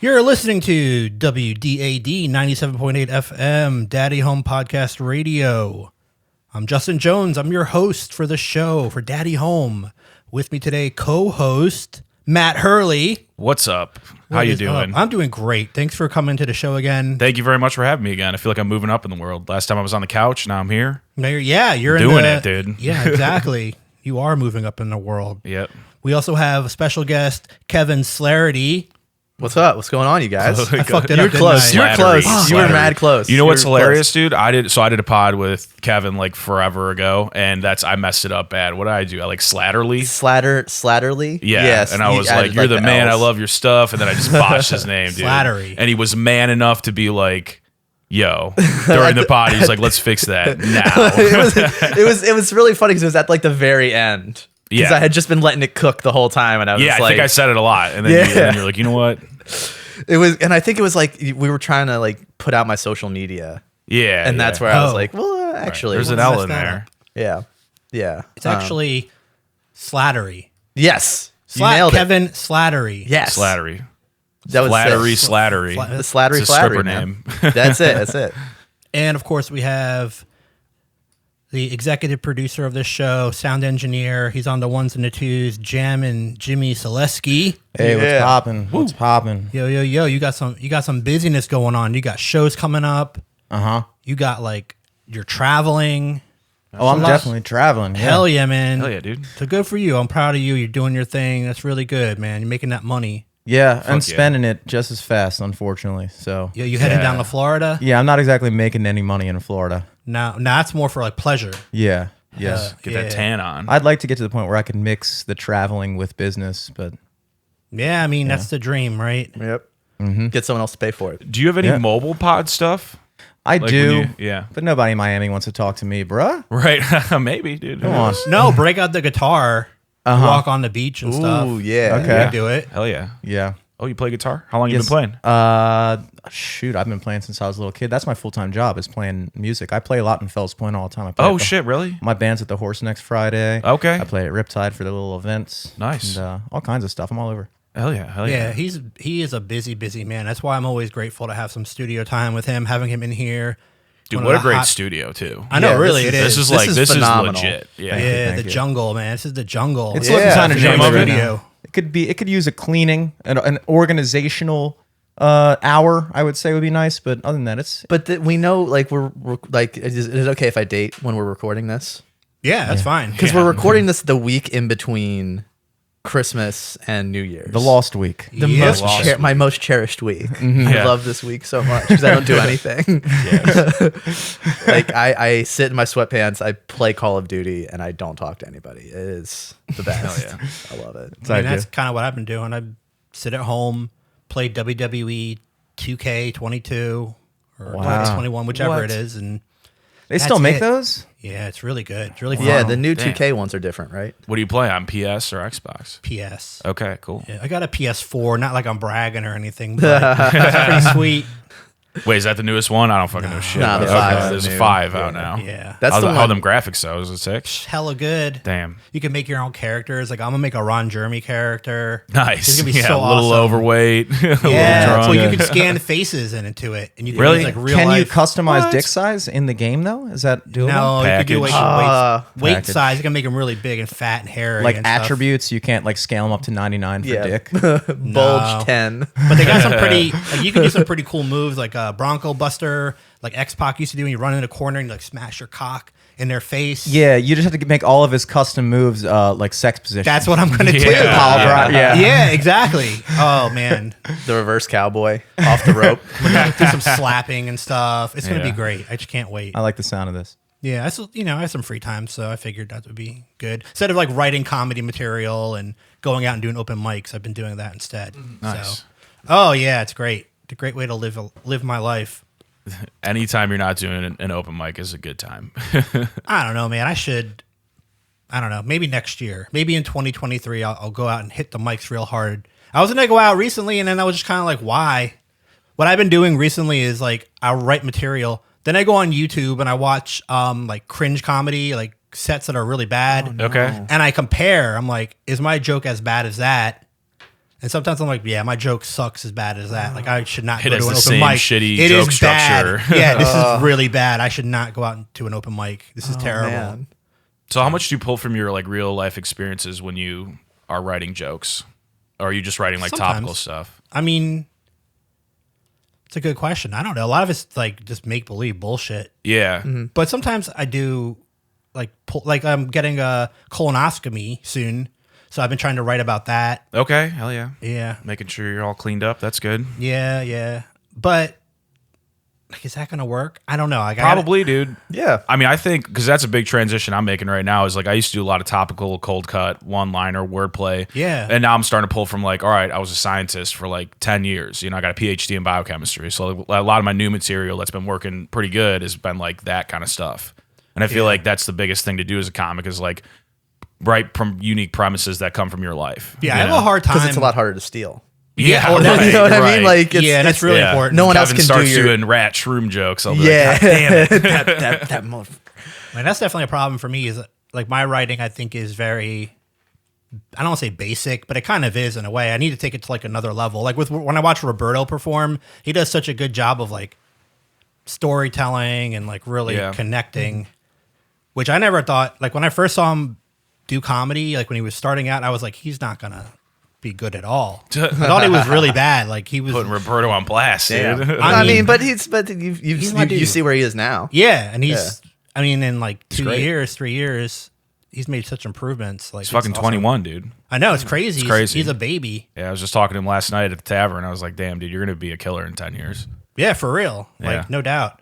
You're listening to WDAD 97.8 FM, Daddy Home Podcast Radio. I'm Justin Jones. I'm your host for the show for Daddy Home. With me today, co-host Mert Hurley. What's up? How you doing? I'm doing great. Thanks for coming to the show again. Thank you very much for having me again. I feel like I'm moving up in the world. Last time I was on the couch, now I'm here. You're doing it, dude. Yeah, exactly. You are moving up in the world. Yep. We also have a special guest, Kevin Slattery. What's up? What's going on, you guys? I fucked it You were up, close. You were close. Slattery. You were mad close. You know what's were hilarious, dude? I did a pod with Kevin like forever ago, and I messed it up bad. What did I do? I like Slattery. Slatterly? Yeah. Yes. And I was like, "You're the man. I love your stuff." And then I just botched his name, dude. Slattery. And he was man enough to be like, "Yo," during the pod, he's like, "Let's fix that now." it was really funny because it was at like the very end. Because Yeah. I had just been letting it cook the whole time, and I was Yeah, I like, think I said it a lot, and then you're like, "You know what?" it was, and I think it was like we were trying to like put out my social media, Yeah, and that's where I was like, well, actually, there's an let's L mess in that there. up. yeah. It's actually Slattery. Yes, you nailed Kevin Slattery. it. Yes, Slattery. that was Slattery, it. Slattery. The Slattery, It's a stripper Flattery, man. name. That's it. That's it. And of course, we have the executive producer of this show, sound engineer. He's on the ones and the twos, Jam and Jimmy Selesky. Hey, Yeah. what's poppin'? What's poppin'? Yo, you got some busyness going on. You got shows coming up. Uh-huh. You got like you're traveling. Oh, I'm definitely traveling. Yeah. Hell yeah, man. Hell yeah, dude. So good for you. I'm proud of you. You're doing your thing. That's really good, man. You're making that money. Yeah, I'm yeah. spending it just as fast, unfortunately. So Yo, you heading Yeah. down to Florida? yeah, I'm not exactly making any money in Florida. Now it's more for like pleasure. Yeah. Yes. Get that tan on. I'd like to get to the point where I can mix the traveling with business, but Yeah, I mean that's the dream, right? Yep. Get someone else to pay for it. Do you have any Yeah. mobile pod stuff? I Like do. when yeah. But nobody in Miami wants to talk to me, bruh. Right. Maybe, dude. Come on. No, break out the guitar, walk on the beach and stuff. Ooh, yeah. Okay. You can do it. Hell yeah. Yeah. Oh, you play guitar? How long you Yes. been playing? Shoot, I've been playing since I was a little kid. That's my full-time job is playing music. I play a lot in Fells Point all the time. I play Oh, at the- shit, really? My band's at the Horse next Friday. Okay. I play at Riptide for the little events. Nice. And all kinds of stuff. I'm all over. Hell yeah. Hell Yeah, yeah. he is a busy man. That's why I'm always grateful to have some studio time with him, having him in here. Dude, One what a of the great hot- studio, too. I know, Yeah, really, this it This is. is This is phenomenal. legit. Yeah. Yeah, Thank the you. jungle, man. This is the jungle. It's Yeah. looking kind of What's the name jungle of right it? now. It could use a cleaning, an organizational hour. I would say would be nice, but other than that, it's But we know, like, we're like, is it okay if I date when we're recording this? Yeah, that's fine. Because we're recording this the week in between Christmas and New Year's. the lost week. The Yeah. most Lost my most cherished week. I Yeah. love this week so much because I don't do anything. Like I sit in my sweatpants, I play Call of Duty, and I don't talk to anybody. It is the best. I love it. I mean, that's kind of what I've been doing. I sit at home, play WWE 2K22 or Wow. 2K21, whichever What? it is, and They still That's make it. those? yeah, it's really good. It's really fun. Yeah, the new Damn. 2K ones are different, right? What do you play on PS or Xbox? PS. Okay, cool. Yeah, I got a PS4. Not like I'm bragging or anything, but it's pretty sweet. Wait, is that the newest one? I don't fucking know shit. Nah, the about it. five's There's new. a 5 out now. Yeah, That's How the how one. them graphics though? Is it 6? hella good. Damn. You can make your own characters. Like I'm gonna make a Ron Jeremy character. Nice. It's gonna be yeah, so a little awesome. overweight. a little Yeah, drunk. well, you can scan faces into it, and you can Really? use, like real Can you life. customize What? dick size in the game though? Is that doable? No, you can do Package. like weight Package. size. You can make them really big and fat and hairy. Like and stuff. attributes, you can't like scale them up to 99 for Yeah. dick. Bulge 10. But they got some pretty. Like you can do some pretty cool moves, like Bronco Buster, like X-Pac used to do. When you run in a corner and you like smash your cock in their face. Yeah, you just have to make all of his custom moves like sex position. That's what I'm gonna do. Yeah. Pile drive. Yeah. Yeah, exactly. Oh man, The reverse cowboy off the rope. we're gonna do some slapping and stuff. It's gonna be Yeah. great. I just can't wait. I like the sound of this. Yeah, I have some free time, so I figured that would be good. Instead of like writing comedy material and going out and doing open mics, I've been doing that instead. Nice. So, oh yeah, it's great. It's a great way to live my life. Anytime you're not doing an open mic is a good time. I don't know, man. I don't know. Maybe next year. Maybe in 2023, I'll go out and hit the mics real hard. I was going to go out recently, and then I was just kind of like, why? What I've been doing recently is like I'll write material. Then I go on YouTube and I watch like cringe comedy, like sets that are really bad. Okay. And I compare. I'm like, is my joke as bad as that? And sometimes I'm like, yeah, my joke sucks as bad as that. Like I should not It go has to an the open same mic. shitty It joke is bad. structure. Yeah, this is really bad. I should not go out to an open mic. This is terrible. Man. So how much do you pull from your like real life experiences when you are writing jokes? Or are you just writing like Sometimes. topical stuff? I mean, it's a good question. I don't know. A lot of it's like just make believe bullshit. Yeah. But sometimes I do like like I'm getting a colonoscopy soon, so I've been trying to write about that. Okay. Hell yeah. Yeah, Making sure you're all cleaned up. That's good. yeah. But like, is that gonna work? I don't know. Like, Probably, dude. Yeah. I mean, I think because that's a big transition I'm making right now is like I used to do a lot of topical, cold cut, one liner, wordplay. Yeah. And now I'm starting to pull from like, all right, I was a scientist for like 10 years. You know, I got a PhD in biochemistry. So a lot of my new material that's been working pretty good has been like that kind of stuff. And I feel like that's the biggest thing to do as a comic is like write from unique premises that come from your life. Yeah, I you have know? a hard time Because it's a lot harder to steal. Yeah, or right, You know what I mean? right. Like, it's, Yeah, that's it's- really Yeah. important. No one else Kevin can starts do your. doing rat shroom jokes. I'll be Yeah. like, God damn it. that motherfucker. Like, that's definitely a problem for me. Is like my writing, I think, is very. I don't want to say basic, but it kind of is in a way. I need to take it to like another level. Like when I watch Roberto perform, he does such a good job of like storytelling and like really connecting, which I never thought. Like when I first saw him do comedy, like when he was starting out, I was like, he's not gonna be good at all. I thought he was really bad. Like he was. Putting Roberto on blast, dude. I mean, mean, but my dude. you see where he is now. Yeah, and he's. I mean, in like 2 great. years, 3 years, he's made such improvements. Like He's fucking awesome. 21, dude. I know it's crazy. crazy. He's a baby. Yeah, I was just talking to him last night at the tavern. I was like, damn, dude, you're going to be a killer in 10 years. Yeah, for real. Like Yeah. no doubt.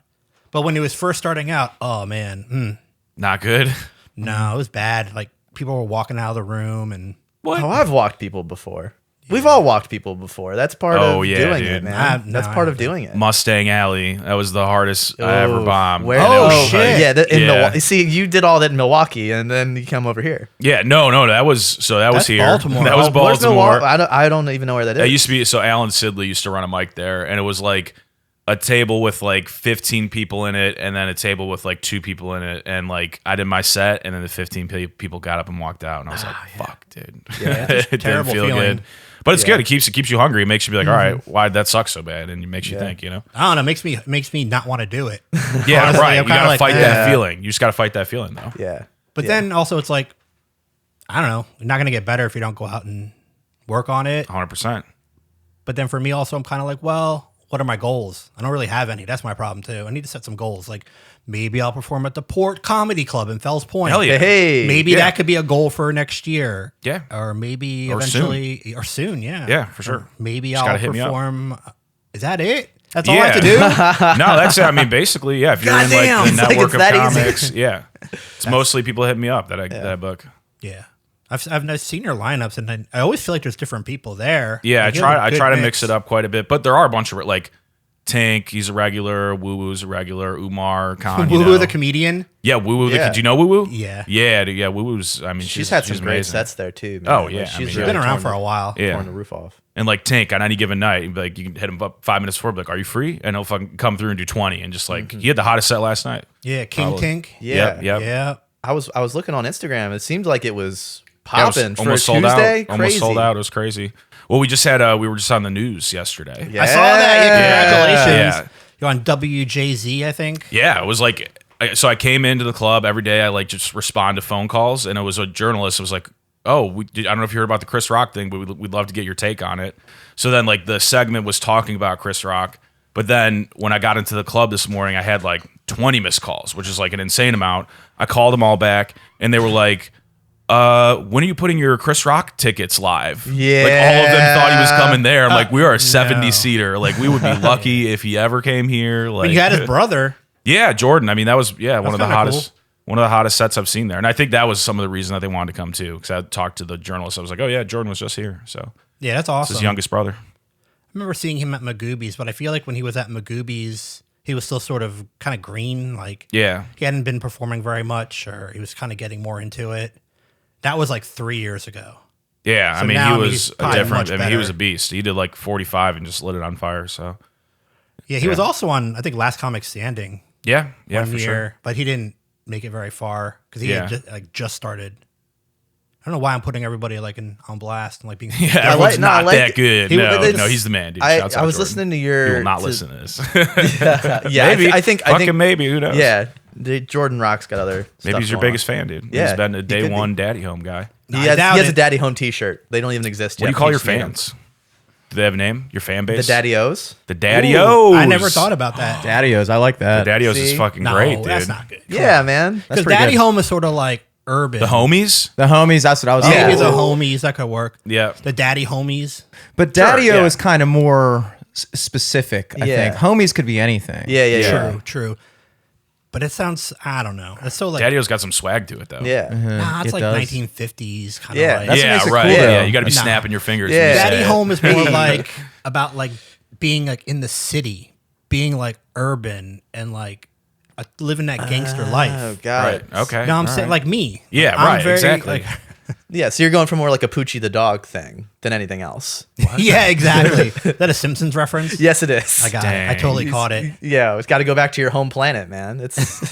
But when he was first starting out, oh man, Not good. no, it was bad. Like people were walking out of the room, and What? Oh, I've walked people before. We've all walked people before. That's part Oh, of yeah, doing dude. it, man. No, That's I part of haven't. doing it. Mustang Alley. That was the hardest I ever bombed. Where, And it was shit. Yeah, in Yeah. Milwaukee. See, you did all that in Milwaukee, and then you come over here. Yeah, no, that was That's here. Baltimore. That was Oh, Where's Baltimore. Milwaukee? I don't even know where that is. It used to be, so Alan Sidley used to run a mic there, and it was like a table with like 15 people in it, and then a table with like 2 people in it, and like I did my set, and then the 15 people got up and walked out, and I was like, "Fuck, dude, it didn't terrible feel feeling. good." But it's good. It keeps you hungry. It makes you be like, "All right, why did that suck so bad?" And it makes you think, you know? I don't know. Makes me not want to do it. Yeah, Honestly, right. I'm You kinda gotta like, fight eh. that feeling. You just gotta fight that feeling, though. Yeah. But then also it's like, I don't know. You're not gonna get better if you don't go out and work on it. 100%. But then for me also, I'm kind of like, well, what are my goals? I don't really have any. That's my problem too. I need to set some goals. Like maybe I'll perform at the Port Comedy Club in Fells Point. Hell yeah. Hey. Maybe Yeah. that could be a goal for next year. Yeah. Or maybe Or eventually, or soon. Yeah. Yeah, for sure. Or maybe Just I'll gotta hit me up. perform. Is that it? That's all I have to do? No, that's it. I mean, basically, yeah. If you're in like Goddamn, the it's like network it's of that easy. comics, yeah. It's mostly people hitting me up that I book. Yeah. I've seen your lineups, and I always feel like there's different people there. Yeah, Like, I you have a try good to mix it up quite a bit, but there are a bunch of like Tank, he's a regular. Woo Woo's a regular. Umar Khan, Woo Woo the comedian. Yeah, Woo Woo. Yeah. Do you know Woo Woo? Yeah. Yeah, dude, yeah. Woo Woo's. I mean, she's had some great amazing. sets there too. Man. Oh, yeah, Like, I mean, she's yeah. Been around torn for a while. Yeah. torn the roof off. And like Tank, on any given night, you'd be like, you can hit him up 5 minutes before, be like, "Are you free?" And he'll fucking come through and do 20, and just like he had the hottest set last night. Yeah, King Probably. Tink. Yeah, Yep. Yeah. I was looking on Instagram. It seemed like it was Yeah, it was popping for a almost Tuesday. sold out. Crazy. Almost sold out. It was crazy. Well, we just had we were just on the news yesterday. Yeah. I saw that. Yeah, congratulations. Yeah. You're on WJZ, I think. Yeah, it was like, so I came into the club every day. I like just respond to phone calls, and it was a journalist. It was like, "Oh, I don't know if you heard about the Chris Rock thing, but we'd love to get your take on it." So then, like, the segment was talking about Chris Rock, but then when I got into the club this morning, I had like 20 missed calls, which is like an insane amount. I called them all back, and they were like, when are you putting your Chris Rock tickets live? Yeah. Like, all of them thought he was coming there. I'm like, we are a 70-seater. Like, we would be lucky if he ever came here. Like, But you had his brother. yeah, Jordan. I mean, that was one of the kinda hottest one of the hottest sets I've seen there. And I think that was some of the reason that they wanted to come too. Because I talked to the journalist. I was like, "Oh yeah, Jordan was just here." So Yeah, that's it's awesome. his youngest brother. I remember seeing him at Magoobies, but I feel like when he was at Magoobies, he was still sort of kind of green. Like Yeah. he hadn't been performing very much, or he was kind of getting more into it. That was like 3 years ago. Yeah. I So mean, now he he's was a probably different. much I mean, he was better. a beast. He did like 45 and just lit it on fire. So Yeah, he was also on, I think, Last Comic Standing yeah, one for year, sure. but he didn't make it very far because he Yeah. had just started. I don't know why I'm putting everybody like on blast and like being. Yeah, everyone's not that good. He- No, he's the man, dude. I Shouts out was Jordan. listening to He your. will not listen to this. Yeah, maybe. I think. Maybe. Who knows? Yeah, Jordan Rock's got other. Maybe stuff he's your going biggest fan, dude. Yeah, He's been a he day could be. one daddy home guy. on. I He has doubt a it. daddy home T-shirt. They don't even exist What yet. do you call your Please see 'em. fans? Do they have a name? Your fan The base? Daddy O's. The Daddy-O's. I never thought about that. Daddy-O's, I like The that. Daddy-O's is See? fucking No, great, dude. that's not good. Yeah, man. Because pretty Daddy good. Home is sort of like urban. The homies? The homies, that's what I was Yeah. Maybe saying. the homies that could work. Yeah. The Daddy Homies. But Daddy-O yeah. is kind of more specific, I Yeah. think. Homies could be anything. Yeah. True. But it sounds, I don't know. It's so like, Daddy-O's got some swag to it, though. Yeah. nah, it's It like does. 1950s kind Yeah, of like. That's what Yeah, makes it right. cool, Yeah, though. you got to be Nah. snapping your fingers. Yeah. when you say Daddy it. Home is more like about like being like in the city, being like urban and like living that gangster Oh, life. got Right. it. Okay. No, I'm All saying right. like me. Yeah, I'm right. very, Exactly. like- Yeah, so you're going for more like a Poochie the dog thing than anything else. yeah, exactly. Is that a Simpsons reference? Yes, it is. I got it. I Dang. totally caught it. Yeah, it's got to go back to your home planet, man. It's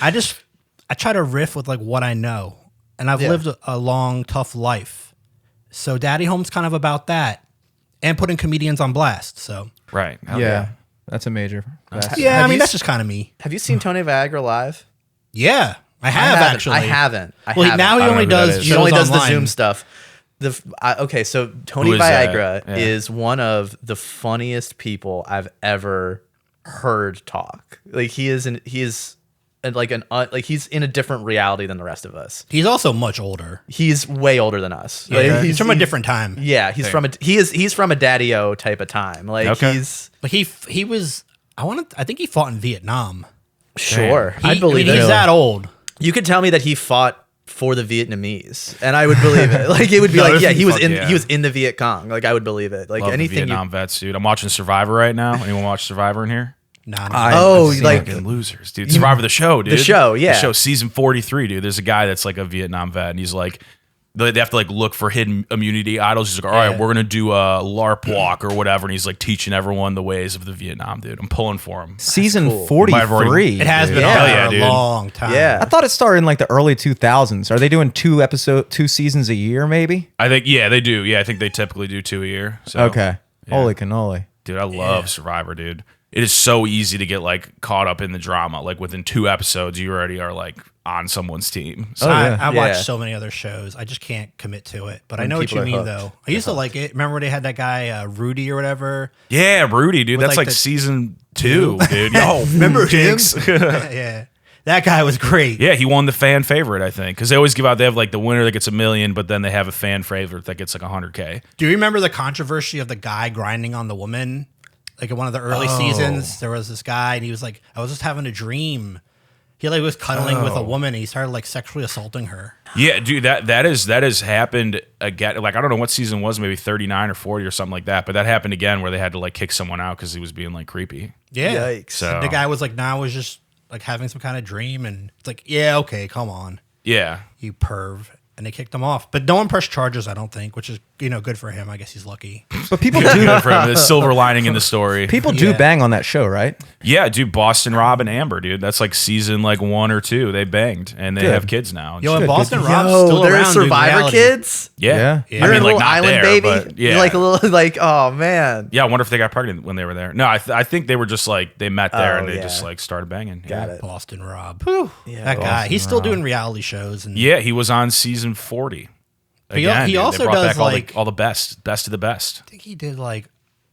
I try to riff with like what I know, and I've Yeah. lived a long, tough life. So Daddy Home's kind of about that, and putting comedians on blast. So Right. Hell Yeah. That's a major. yeah, Have I mean you that's s- just kind of me. Have you seen Tony Viagra live? Yeah, I have haven't. actually. I haven't. Well, now he I don't only know who that does. is. He shows only does online. the Zoom stuff. Okay, so Tony Who is that? Viagra Yeah. is one of the funniest people I've ever heard talk. Like he is he's in a different reality than the rest of us. He's also much older. He's way older than us. Like, Okay. He's from a different time. Yeah, he's from a daddy-o type of time. Like Okay. he's Like he was. I think he fought in Vietnam. sure. He- I'd believe He's it. that old. You could tell me that he fought for the Vietnamese, and I would believe it. Like it would be No, like, this yeah, is he was fuck in yeah. he was in the Viet Cong. Like I would believe it. Like Love the anything you Vietnam vets, dude. I'm watching Survivor right now. Anyone watch Survivor in here? Nah, Oh, I've seen like Fucking losers, dude. Survivor the show, dude. show, yeah. The show, season 43, dude. There's a guy that's like a Vietnam vet, and he's like, they have to like look for hidden immunity idols. He's like, all right, Yeah. we're gonna do a LARP walk or whatever, and he's like teaching everyone the ways of the Vietnam, dude. I'm pulling for him. Season cool. 43. it has been Yeah. on Hell for yeah, a dude. long time. Yeah. I thought it started in like the early 2000s. Are they doing two seasons a year, maybe? I think, yeah, they do. Yeah, I think they typically do 2 a year. So, Okay. Holy cannoli. dude, I love Survivor, dude. It is so easy to get like caught up in the drama. Like within 2 episodes, you already are like on someone's team. So, yeah. I Yeah. watch so many other shows. I just can't commit to it. But I When know what people you are mean, hooked. though. I used to like it. Remember they had that guy Rudy or whatever? yeah, Rudy, dude. With, That's like, like the- season 2, dude. Yo, Remember Jinx. Yeah, that guy was great. Yeah, he won the fan favorite, I think, because they always give out. They have like the winner that gets $1 million, but then they have a fan favorite that gets like 100K. Do you remember the controversy of the guy grinding on the woman? Like in one of the early seasons, there was this guy, and he was like, "I was just having a dream." He like was cuddling with a woman, and he started like sexually assaulting her. Yeah, dude, that has happened again. Like I don't know what season it was, maybe 39 or 40 or something like that. But that happened again where they had to like kick someone out because he was being like creepy. Yeah, Yikes. So the guy was like, "Nah, I was just like having some kind of dream," and it's like, "Yeah, okay, come on, Yeah, you perv." And they kicked him off, but no one pressed charges. I don't think, which is good for him. I guess he's lucky. But people good do for him. The silver lining in the story. people do Yeah. bang on that show, right? Yeah, dude, Boston Rob and Amber, dude. That's like season like 1 or 2. They banged and they Good. have kids now. and Yo, shit. and Boston good. Rob's Yo, still they're around. doing Survivor reality. kids. yeah. Yeah. I You're mean, a like little not island there, baby. but yeah. You're like a little like, oh man. Yeah, I wonder if they got pregnant when they were there. No, I think they were just like they met there Oh, and they yeah. just like started banging. Got yeah. it. Boston Rob. Yeah, That guy. Boston He's still Rob. doing reality shows. And Yeah, he was on season 40. he Again, he dude, also they brought does, back like- all the best of the best. I think he did like,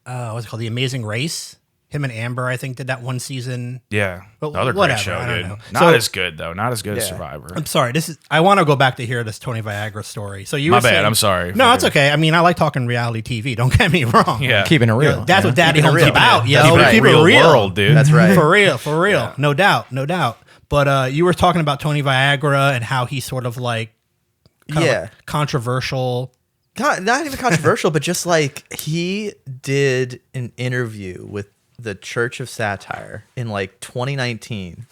what's it called? The Amazing Race. Him and Amber, I think, did that one season. Yeah, But another whatever, great show, I don't dude. know. Not So- as good though. Not as good as Yeah. Survivor. I'm sorry. I want to go back to hear this Tony Viagra story. So you My were bad, saying- I'm sorry. No, it's okay. I mean, I like talking reality TV. Don't get me wrong. Yeah, Keeping it You real. know, that's what Daddy Keeping it Home's real. about. That's Yo, right. keep real it real, world, dude. That's right. For real. No doubt. But you were talking about Tony Viagra and how he's sort of like, kind of Yeah. like controversial. Not even controversial, but just like he did an interview with the Church of Satire in like 2019,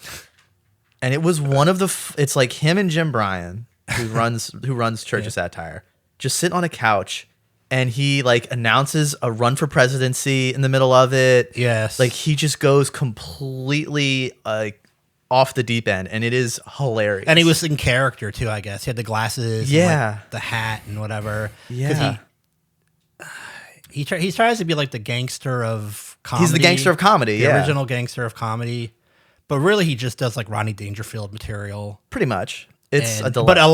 and it was one of the. It's like him and Jim Bryan, who runs Church of Satire, just sit on a couch, and he like announces a run for presidency in the middle of it. Yes. Like he just goes completely like off the deep end, and it is hilarious. And he was in character too, I guess. He had the glasses, Yeah. and, like, the hat, and whatever. 'Cause Yeah. he tries to be like the gangster of comedy. He's the gangster of comedy, the yeah. original gangster of comedy. But really, he just does like Rodney Dangerfield material. Pretty much. It's a And- delight. but a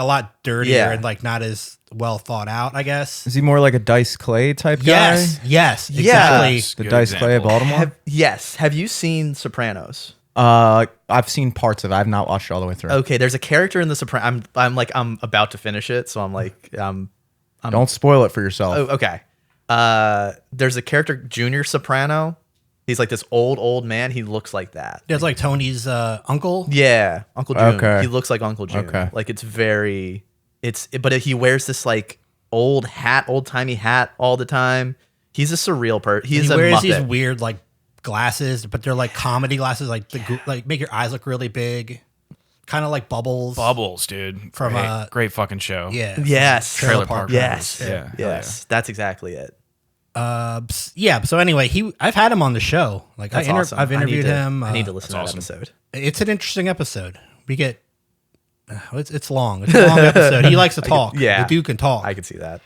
lot dirtier Yeah. and like not as well thought out, I guess. Is he more like a Dice Clay type guy? Yes, Yeah. exactly. Yes. The Good Dice Clay of example. Baltimore. Yes. Have you seen Sopranos? I've seen parts of it. I've not watched it all the way through. Okay, there's a character in the Sopranos. I'm about to finish it, so I'm like, Don't spoil it for yourself. oh, okay. There's a character, Junior Soprano. He's like this old man. He looks like that. There's like Tony's uncle. Yeah, Uncle June. Okay. He looks like Uncle June. Okay. Like but he wears this like old timey hat all the time. He's a surreal person. He's He a wears Muppet. these weird like glasses, but they're like comedy glasses, like like make your eyes look really big, kind of like Bubbles. Bubbles, dude. From, great fucking show. Yeah. Yes. Trailer Park Yes. Riders. Yeah. Yes. That's exactly it. Yeah. So anyway, I've had him on the show. Like That's awesome. I've interviewed him. I need to listen to that awesome. episode. It's an interesting episode. We get it's long. It's a long episode. He likes to talk. yeah. The dude can talk. I can see that.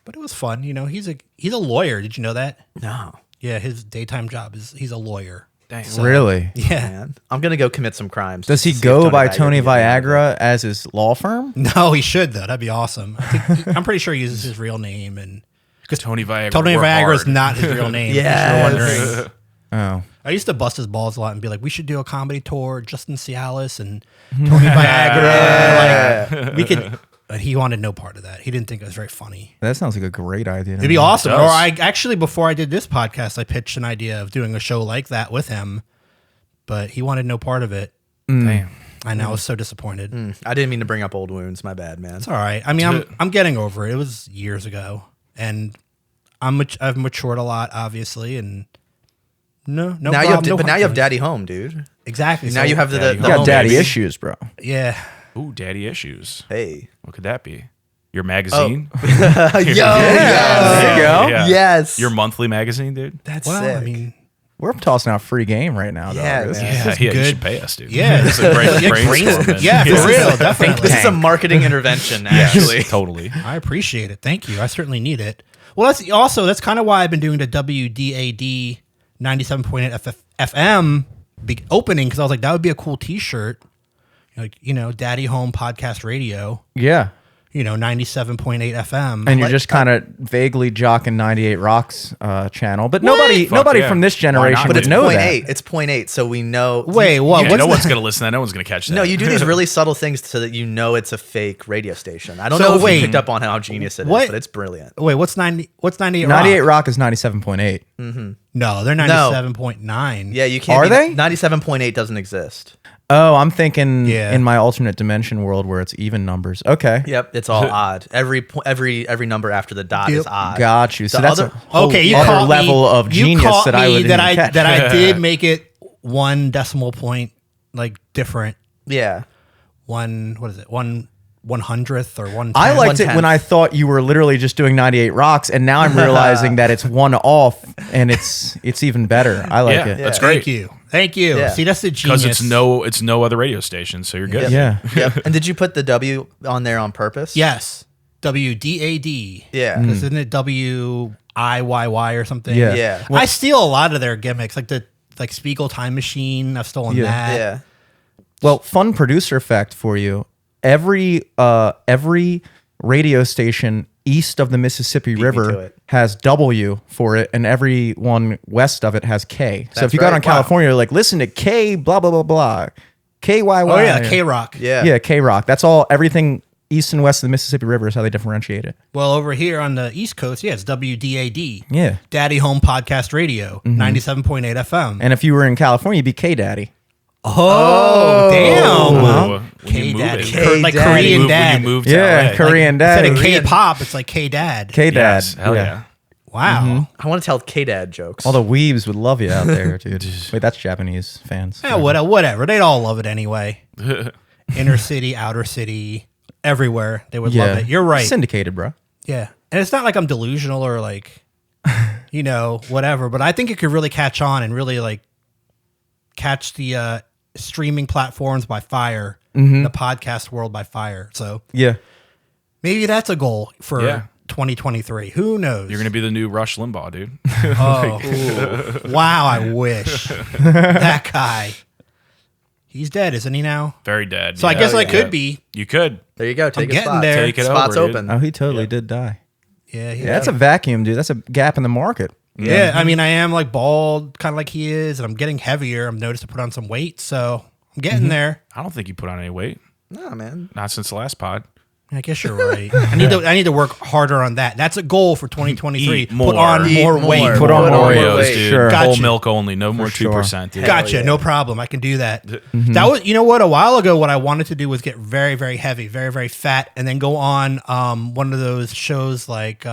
But it was fun. You know, he's a lawyer. Did you know that? No. Yeah, his daytime job is he's a lawyer. Dang. Really? Yeah. Man. I'm going to go commit some crimes. Does he just to see go if by Viagra Tony can get me out of it. Viagra as his law firm? No, he should though. That'd be awesome. I'm pretty sure he uses his real name, and because Tony Viagra. Tony worked Viagra is hard. not his real name. Yes. If you're wondering. Oh. I used to bust his balls a lot and be like, "We should do a comedy tour, Justin Cialis and Tony Viagra." Like, we could. But he wanted no part of that. He didn't think it was very funny. That sounds like a great idea. to It'd be me. awesome. does. Or I actually, before I did this podcast, I pitched an idea of doing a show like that with him, but he wanted no part of it. Damn. And I was so disappointed. I didn't mean to bring up old wounds. My bad, man. It's all right. I mean, I'm getting over it. It was years ago, and I've matured a lot, obviously, and no now problem, you have, no but now hard you have feelings. Daddy home, dude. Exactly. Now So- you have the Daddy You got home daddy baby. issues, bro. Yeah. Ooh, daddy issues. Hey. What could that be? Your magazine? Yo, yes. There you go. Yeah. Yes. Your monthly magazine, dude? That's Well, sick. I mean, We're tossing out free game right now, dog. Yeah, This is- man. Yeah, is you good. should pay us, dude. Yeah. This is a great yeah, brainstorming. yeah, for real, definitely. this is a marketing intervention, actually. Totally. I appreciate it. Thank you. I certainly need it. Well, that's kind of why I've been doing the WDAD 97.8 FM opening, because I was like, that would be a cool T-shirt. Like, Daddy Home Podcast Radio. Yeah. 97.8 FM. And you're just kind of vaguely jocking 98 Rocks channel, but Fuck nobody yeah. from this Why generation not? would But it's know point that. 8. It's point 8, so we know. Wait, what? Yeah, What's no the- one's going to listen to that. No one's going to catch that. No, you do these really subtle things so that you know it's a fake radio station. I don't So know if wait. you picked up on how genius it is, What? but it's brilliant. Wait, what's 98 98 Rock? Rock is 97.8. No, they're 97.9. Yeah, you can't. Are they? 97.8 doesn't exist. Oh, I'm thinking Yeah. in my alternate dimension world where it's even numbers. Okay. Yep, it's all odd. Every number after the dot Yep. is odd. Got you. So The that's other- a whole Okay, you other caught level me, of you genius caught that I me would that I catch. that I did make it 1 decimal point like different. Yeah. What is it? 1/100th or 1/10? I liked it 1/10. when I thought you were literally just doing 98 Rocks, and now I'm realizing that it's one off, and it's even better. I like Yeah, it. that's Thank great. you. Thank you. Yeah. See, that's the genius. Because it's no other radio station, so you're good. Yeah. Yep. And did you put the W on there on purpose? Yes. WDAD. Yeah. Because isn't it WIYY or something? Yeah. Yeah. I steal a lot of their gimmicks, like Spiegel Time Machine. I've stolen Yeah. that. Yeah. Well, fun producer fact for you: every radio station east of the Mississippi me to River it. has W for it, and every one west of it has K. So if That's you got right. on Wow. California, you're like, listen to K, blah blah blah blah, KYY. Oh yeah, K Rock. Yeah. Yeah, K Rock. That's all. Everything east and west of the Mississippi River is how they differentiate it. Well, over here on the East Coast, yeah, it's WDAD. Yeah. Daddy Home Podcast Radio, 97.8 FM. And if you were in California, you'd be K Daddy. Oh, damn. When you move K-Daddy. it. Like K-Daddy. Korean When dad. you move to Yeah, LA. Korean Instead Dad. of K-pop, it's like K-Dad. K Dad. Yes, hell yeah. Wow. I want to tell K-Dad jokes. All the weebs would love you out there, dude. Wait, that's Japanese fans. Yeah, whatever. They'd all love it anyway. Inner city, outer city, everywhere. They would love it. You're right. Syndicated, bro. Yeah. And it's not like I'm delusional or like, whatever, but I think it could really catch on and really like catch the streaming platforms by fire, the podcast world by fire. So Yeah. maybe that's a goal for Yeah. 2023. Who knows? You're gonna be the new Rush Limbaugh, dude. Oh, wow! I wish that guy. He's dead, isn't he now? Very dead. So I guess I yeah. could be. You could. There you go. Take a getting spot. there. Take it Spot's over, dude. open. Oh, he totally did die. Yeah, Yeah, that's a vacuum, dude. That's a gap in the market. Yeah, I mean, I am like bald, kind of like he is, and I'm getting heavier. I'm noticed to put on some weight, so I'm getting there. I don't think you put on any weight. No, man. Not since the last pod. I guess you're right. I need to work harder on that. That's a goal for 2023. Eat more. Put on Eat more more. weight. Put on more Oreos, weight. dude. Sure. Whole Gotcha. milk only. No more sure. 2%, dude. Gotcha. yeah. No problem. I can do that. That was, you know what? A while ago, what I wanted to do was get very, very heavy, very, very fat, and then go on one of those shows like,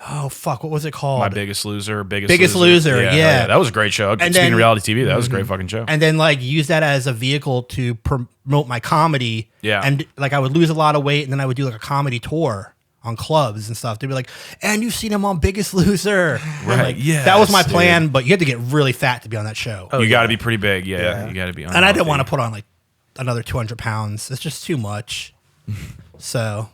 oh fuck, what was it called? My Biggest Loser. Biggest Loser, yeah. That was a great show. Speaking then- of reality TV, that was a great fucking show. And then like use that as a vehicle to promote my comedy. Yeah. And like I would lose a lot of weight, and then I would do like a comedy tour on clubs and stuff. They'd be like, "And you've seen him on Biggest Loser." And, Right, like, yes, that was my dude. plan, but you had to get really fat to be on that show. You got to be pretty big. Yeah. You got to be on. And I didn't want to put on like another 200 pounds. It's just too much. So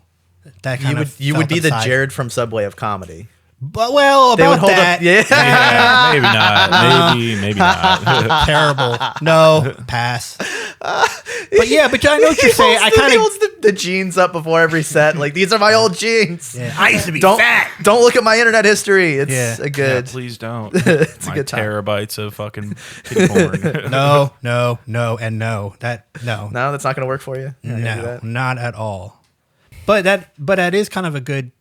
that kind of You would be the inside. Jared from Subway of comedy. But well, They would about hold that. up. Yeah. Yeah, maybe not. Maybe not. Terrible. No, pass. But yeah, but I know what you're saying. I He kind of. holds the jeans up before every set. Like, these are my old jeans. Yeah, I used to be Don't fat. don't look at my internet history. It's Yeah. a good. Yeah, please don't. It's a My good time. terabytes of fucking kitty porn. No, and no. No, No, that's not going to work for you. You're not gonna do that? not at all. But that is kind of a good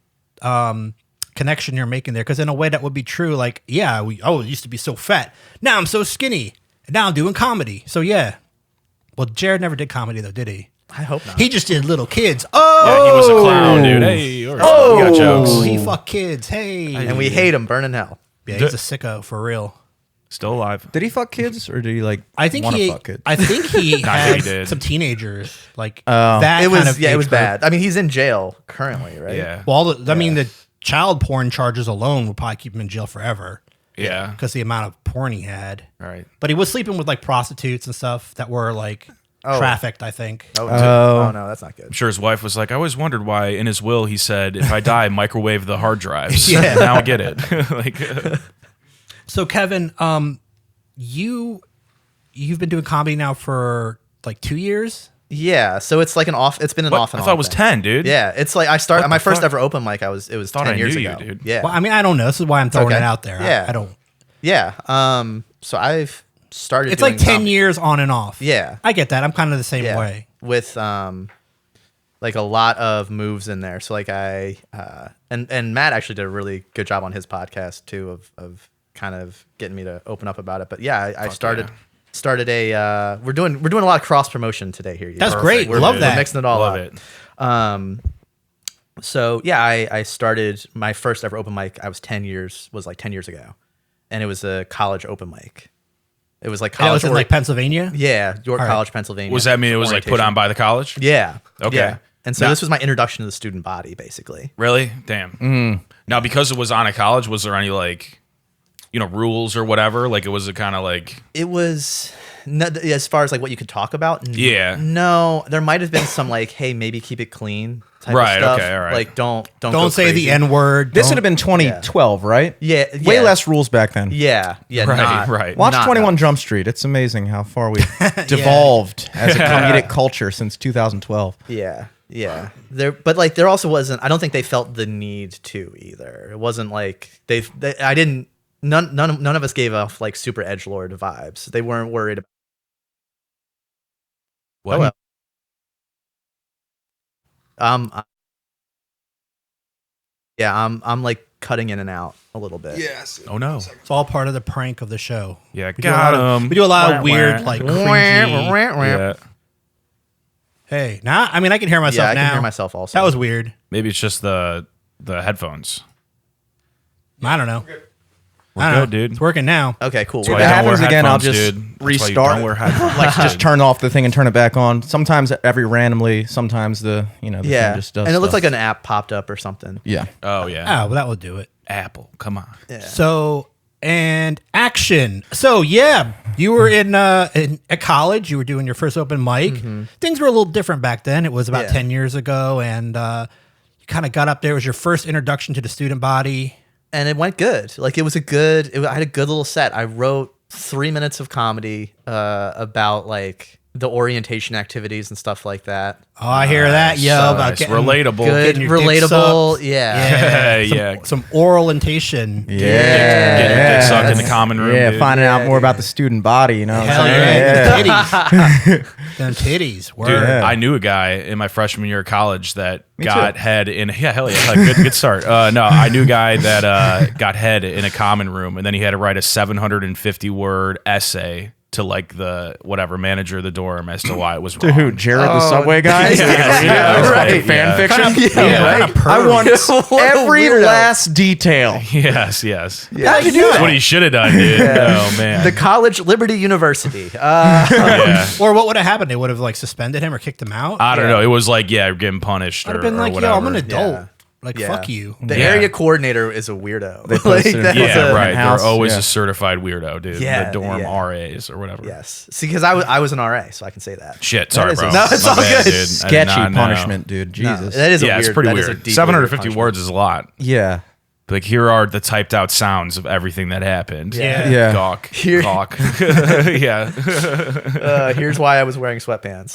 connection you're making there, because in a way that would be true. Like, yeah, it used to be so fat. Now I'm so skinny. And now I'm doing comedy. So yeah. Well, Jared never did comedy though, did he? I hope not. He just did little kids. Yeah, Oh, he was a clown, dude. Hey, you got jokes. he fucked kids. Hey. and we hate him. Burn in hell. Yeah, he's a sicko for real. Still alive. Did he fuck kids or did he like? I think wanna he. fuck kids? I think he I had think he did. some teenagers. Like that. It was kind of it age was group. bad. I mean, he's in jail currently, right? Yeah. Well, I mean, the child porn charges alone would probably keep him in jail forever Yeah. because the amount of porn he had. Right. But he was sleeping with like prostitutes and stuff that were like trafficked, I think. Oh no, that's not good. I'm sure his wife was like, I always wondered why in his will he said, if I die, microwave the hard drives. Yeah. Now I get it. Like, So Kevin, you've been doing comedy now for like 2 years. Yeah, so it's like it's been an what? off and I on. thought it was thing. 10, dude. Yeah, it's like I What started the my first fuck? ever open mic. It was Thought 10 I years knew ago. you, dude. Yeah, Well, I mean, I don't know. This is why I'm throwing okay. it out there. Yeah. I don't. yeah. So I've started. It's doing like 10 comedy. years on and off. Yeah. I get that. I'm kind of the same Yeah, way. with like a lot of moves in there. So like and Matt actually did a really good job on his podcast too of kind of getting me to open up about it. But yeah, I started a we're doing a lot of cross promotion today here. That's Perfect. great. We're, Love we're that. mixing it all Love up. it. So yeah, I started my first ever open mic. I was 10 years ago, and it was a college open mic. It was like And it was college, in like Pennsylvania. yeah, York All right. College, Pennsylvania. Was that mean it was like put Orientation. on by the college? Yeah. Okay. Yeah. And so Now- this was my introduction to the student body, basically. Really? Damn. Now, because it was on a college, was there any like, rules or whatever? Like, it was a kind of like, It was as far as like what you could talk about. Yeah. No, there might have been some like, hey, maybe keep it clean type Right, of stuff. okay, all right. Like don't Don't say the N word. This would have been 2012, right? Yeah. Way yeah. less rules back then. Yeah. Yeah. Right, not- right. Watch not 21 enough. Jump Street. It's amazing how far we've devolved as a comedic culture since 2012. Yeah. Yeah. But like there also wasn't. I don't think they felt the need to either. It wasn't like they I didn't. None of us gave off like super edgelord vibes. They weren't worried about. what? well. I'm like cutting in and out a little bit. Yes. Oh, no. It's all part of the prank of the show. Yeah, We do a lot got of- him. We do a lot of Wah, weird, wah. like cringy. Yeah. Hey, now I mean I can hear myself Yeah, I now. can hear myself also. That was weird. Maybe it's just the headphones. I don't know. We're I don't know. good, dude. It's working now. Okay, cool. If That's We're why that you don't back. wear happens again, I'll headphones, just dude. That's why you restart. don't wear headphones. Like just turn off the thing and turn it back on. Sometimes every randomly, sometimes the thing Yeah, just does and it looked stuff. like an app popped up or something. Yeah. Oh, yeah. Oh, well, that will do it. Apple. Come on. Yeah. So And action. So yeah, you were in at college. You were doing your first open mic. Things were a little different back then. It was about 10 years ago, and you kind of got up there. It was your first introduction to the student body, and it went good. Like I had a good little set. I wrote 3 minutes of comedy about like the orientation activities and stuff like that. Oh, I hear that, yo. So About nice. getting Relatable. Good, Getting your dick relatable. sucked. Yeah. Yeah. Some orientation. Getting your dick sucked in the common room. Yeah, dude. finding out more about the student body, you know. Hell what I'm yeah, saying? titties. Them titties. Word. Dude, Yeah. I knew a guy in my freshman year of college that got too. head in. Yeah, hell yeah, good start. No, I knew a guy that got head in a common room, and then he had to write a 750-word essay to like the whatever manager of the dorm as to why it was To wrong. who? Jared the Subway guy? Yeah, Right. Fan fiction? Right. I want What a every weirdo. last detail. Yes. How'd you do That's that? what he should have done, dude. Oh man. The College Liberty University. Yeah. Or what would have happened? They would have like suspended him or kicked him out. I don't know. It was like, getting punished I'd or, have been or like, whatever. yo, I'm an adult. Yeah. Like, Yeah. fuck you. The Yeah. area coordinator is a weirdo. They posted it. that's Yeah, a- right. in-house, They're always yeah. a certified weirdo, dude. Yeah, the dorm yeah. RAs or whatever. Yes. See, because I was an RA, so I can say that. Shit, sorry, is bro. a- No, it's My all bad, good. dude. I did Sketchy not know. punishment, dude. No, Jesus. that is a Yeah, weird. it's pretty that is a weird. deep 750 weird words is a lot. Yeah. Like, here are the typed out sounds of everything that happened. Yeah. Yeah. Gawk. Here- Gawk. yeah. punishment. Here's why I was wearing sweatpants.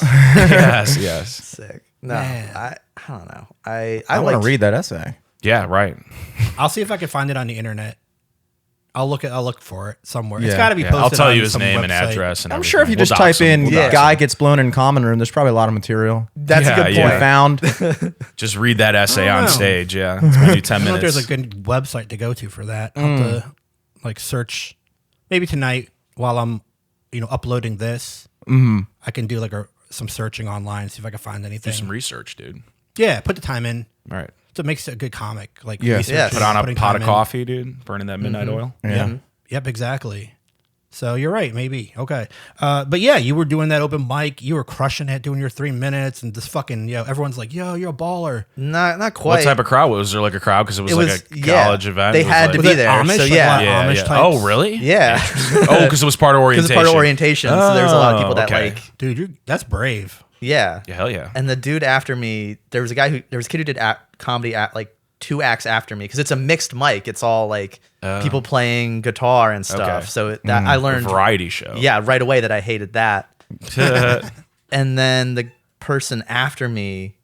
yes. Sick. No, Man. I don't know. I I want like to read that essay. Yeah, right. I'll see if I can find it on the internet. I'll look for it somewhere. It's Yeah. got to be Yeah, posted. I'll tell on you his some name and website. address. And I'm sure if you everything. just We'll dox type in him. We'll dox guy him. gets blown in common room, there's probably a lot of material. That's a Yeah, good yeah. point. Found. Just read that essay I don't on know. stage. Yeah. It's going to do 10 I don't know if minutes. there's a good website to go to for that. I'll have to like search maybe tonight while I'm uploading this. I can do like some searching online, see if I can find anything. Do some research, dude. Yeah, put the time in. All right. So it makes it a good comic. Like Yeah. research, Yes. Put on a putting pot time of in. coffee, dude. Burning that midnight oil. Yeah. Yep, exactly. So you're right, maybe. Okay. But yeah, you were doing that open mic. You were crushing it, doing your 3 minutes, and this fucking, everyone's like, yo, you're a baller. Not quite. What type of crowd? Was there like a crowd? Because it was It like was- a yeah. college event. They It was had like- to Was be it there. Amish? So Like yeah. a lot of Yeah, Amish yeah. types? Oh, really? Yeah. Oh, because it was part of Because orientation. it's part of orientation. So there's a lot of people that okay. like, Dude, that's brave. yeah. Yeah, hell yeah. And the dude after me, there was a kid who did comedy at like 2 acts after me because it's a mixed mic. It's all like people playing guitar and stuff. Okay. So I A learned, variety show. yeah, right away that I hated that. And then the person after me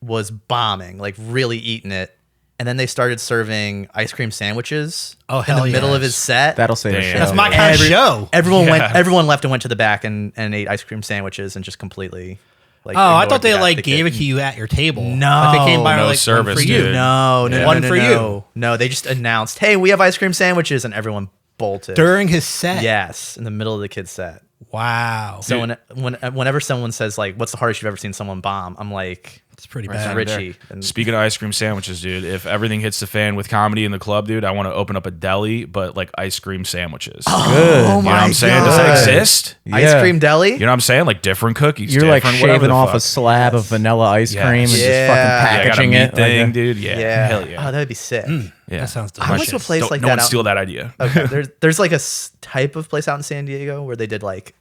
was bombing, like really eating it. And then they started serving ice cream sandwiches Oh, in hell the middle yes. of his set. That'll say the Damn. show. That's my kind of show. Everyone left and went to the back and ate ice cream sandwiches and just completely like. Oh, I ignored thought they the like ticket. gave it to you at your table. No. Like they came by and No were like, service, one for you. dude. No, Yeah. One for you. No, they just announced, "Hey, we have ice cream sandwiches," and everyone bolted. During his set. Yes, in the middle of the kid's set. Wow. So whenever someone says like, "What's the hardest you've ever seen someone bomb?" I'm like, It's pretty "It's bad. Richie." And Speaking of ice cream sandwiches, dude, if everything hits the fan with comedy in the club, dude, I want to open up a deli, but like ice cream sandwiches. Good. Oh You know what I'm saying? Does that exist? ice Yeah. cream deli. You know what I'm saying? Like different cookies. You're like different whatever shaving the off a fuck. slab of vanilla ice Yes. cream and just Yeah. fucking Yeah, I got a packaging meat it. thing, like, dude. Yeah. Yeah. Hell yeah. Oh, that'd be sick. Yeah. That sounds I went delicious. to a place Don't- like no that. one out- steal that idea. Okay, there's like a type of place out in San Diego where they did like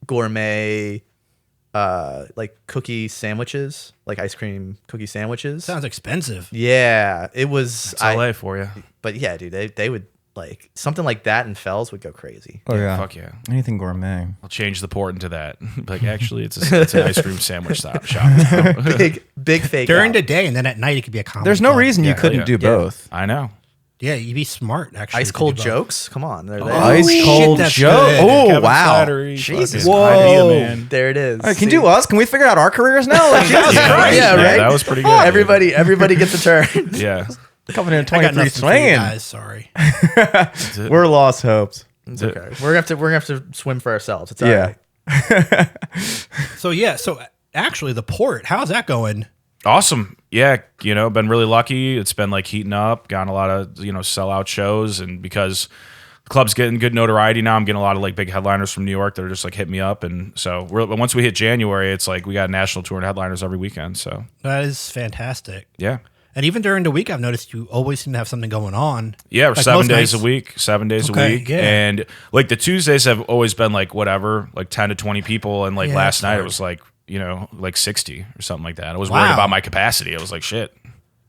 gourmet, like cookie sandwiches, like ice cream cookie sandwiches. Sounds expensive. Yeah, it was. It's LA for you. But yeah, dude, they would like something like that in Fells would go crazy. Oh yeah. Fuck yeah. Anything gourmet. I'll change the port into that. Like, actually, it's an ice cream sandwich shop. Big fake During out. the day, and then at night it could be a comedy. There's no club. reason you Yeah, couldn't yeah. do both. I know. Yeah, you'd be smart actually. Ice to cold do both. jokes. Come on, they're there. Ice shit, cold that's joke. good. Oh Kevin wow. Slattery, Jesus. fucking Whoa. idea, man. There it is. Hey, can See? do us? Can we figure out our careers now? Like, Jesus Yeah, Christ. Yeah, right? That was pretty good. Everybody gets a turn. Yeah. Coming in at I got 23 nothing for you swinging. guys. Sorry. We're lost hopes. It's okay. We're gonna have to swim for ourselves. It's all Yeah. right. So actually, the port. How's that going? Awesome. Yeah, been really lucky. It's been like heating up, gotten a lot of, sellout shows. And because the club's getting good notoriety now, I'm getting a lot of like big headliners from New York that are just like hit me up. And so once we hit January, it's like we got national tour and headliners every weekend. So That is fantastic. yeah. And even during the week, I've noticed you always seem to have something going on. Yeah, Like 7 most days nights. a week, 7 days Okay, a week. yeah. And like the Tuesdays have always been like whatever, like 10 to 20 people. And like Yeah, last that's night it hard. was like, like 60 or something like that. I was Wow. worried about my capacity. I was like, shit.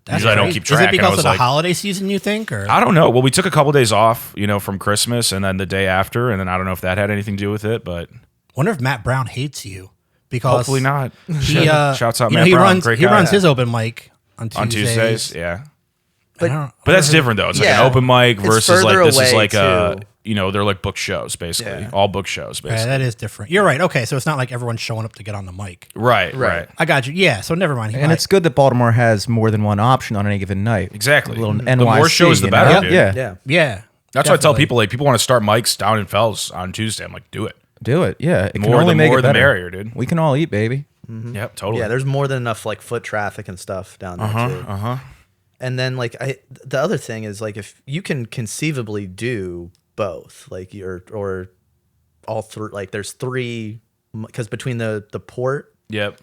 That's Usually I don't crazy. keep track. Is it and I because was of the like, holiday season, you think? Or I don't know. Well, we took a couple days off, from Christmas and then the day after. And then I don't know if that had anything to do with it, but wonder if Matt Brown hates you because hopefully not. He Shouts out Matt he Brown. runs Great he guy. runs his open mic on On Tuesdays. Tuesdays. Yeah. But But that's different though. It's like Yeah. an open mic It's versus like further this is away, like too. they're like book shows basically. Yeah. All book shows Yeah, basically. that is different. You're right. Okay, so it's not like everyone's showing up to get on the mic. Right. Right. I got you. Yeah, so never mind. He And might- it's good that Baltimore has more than one option on any given night. Exactly. A little The NYC, more shows, the you better, know? dude. Yeah. Yeah. yeah. That's why I tell definitely. people like people want to start mics down in Fells on Tuesday. I'm like, do it. Do it. Yeah. It can More only the make more it the better. merrier, dude. We can all eat, baby. Yep, totally. Yeah, there's more than enough like foot traffic and stuff down there too. And then like the other thing is like if you can conceivably do both, like or all three, like there's three, because between the port, Yep.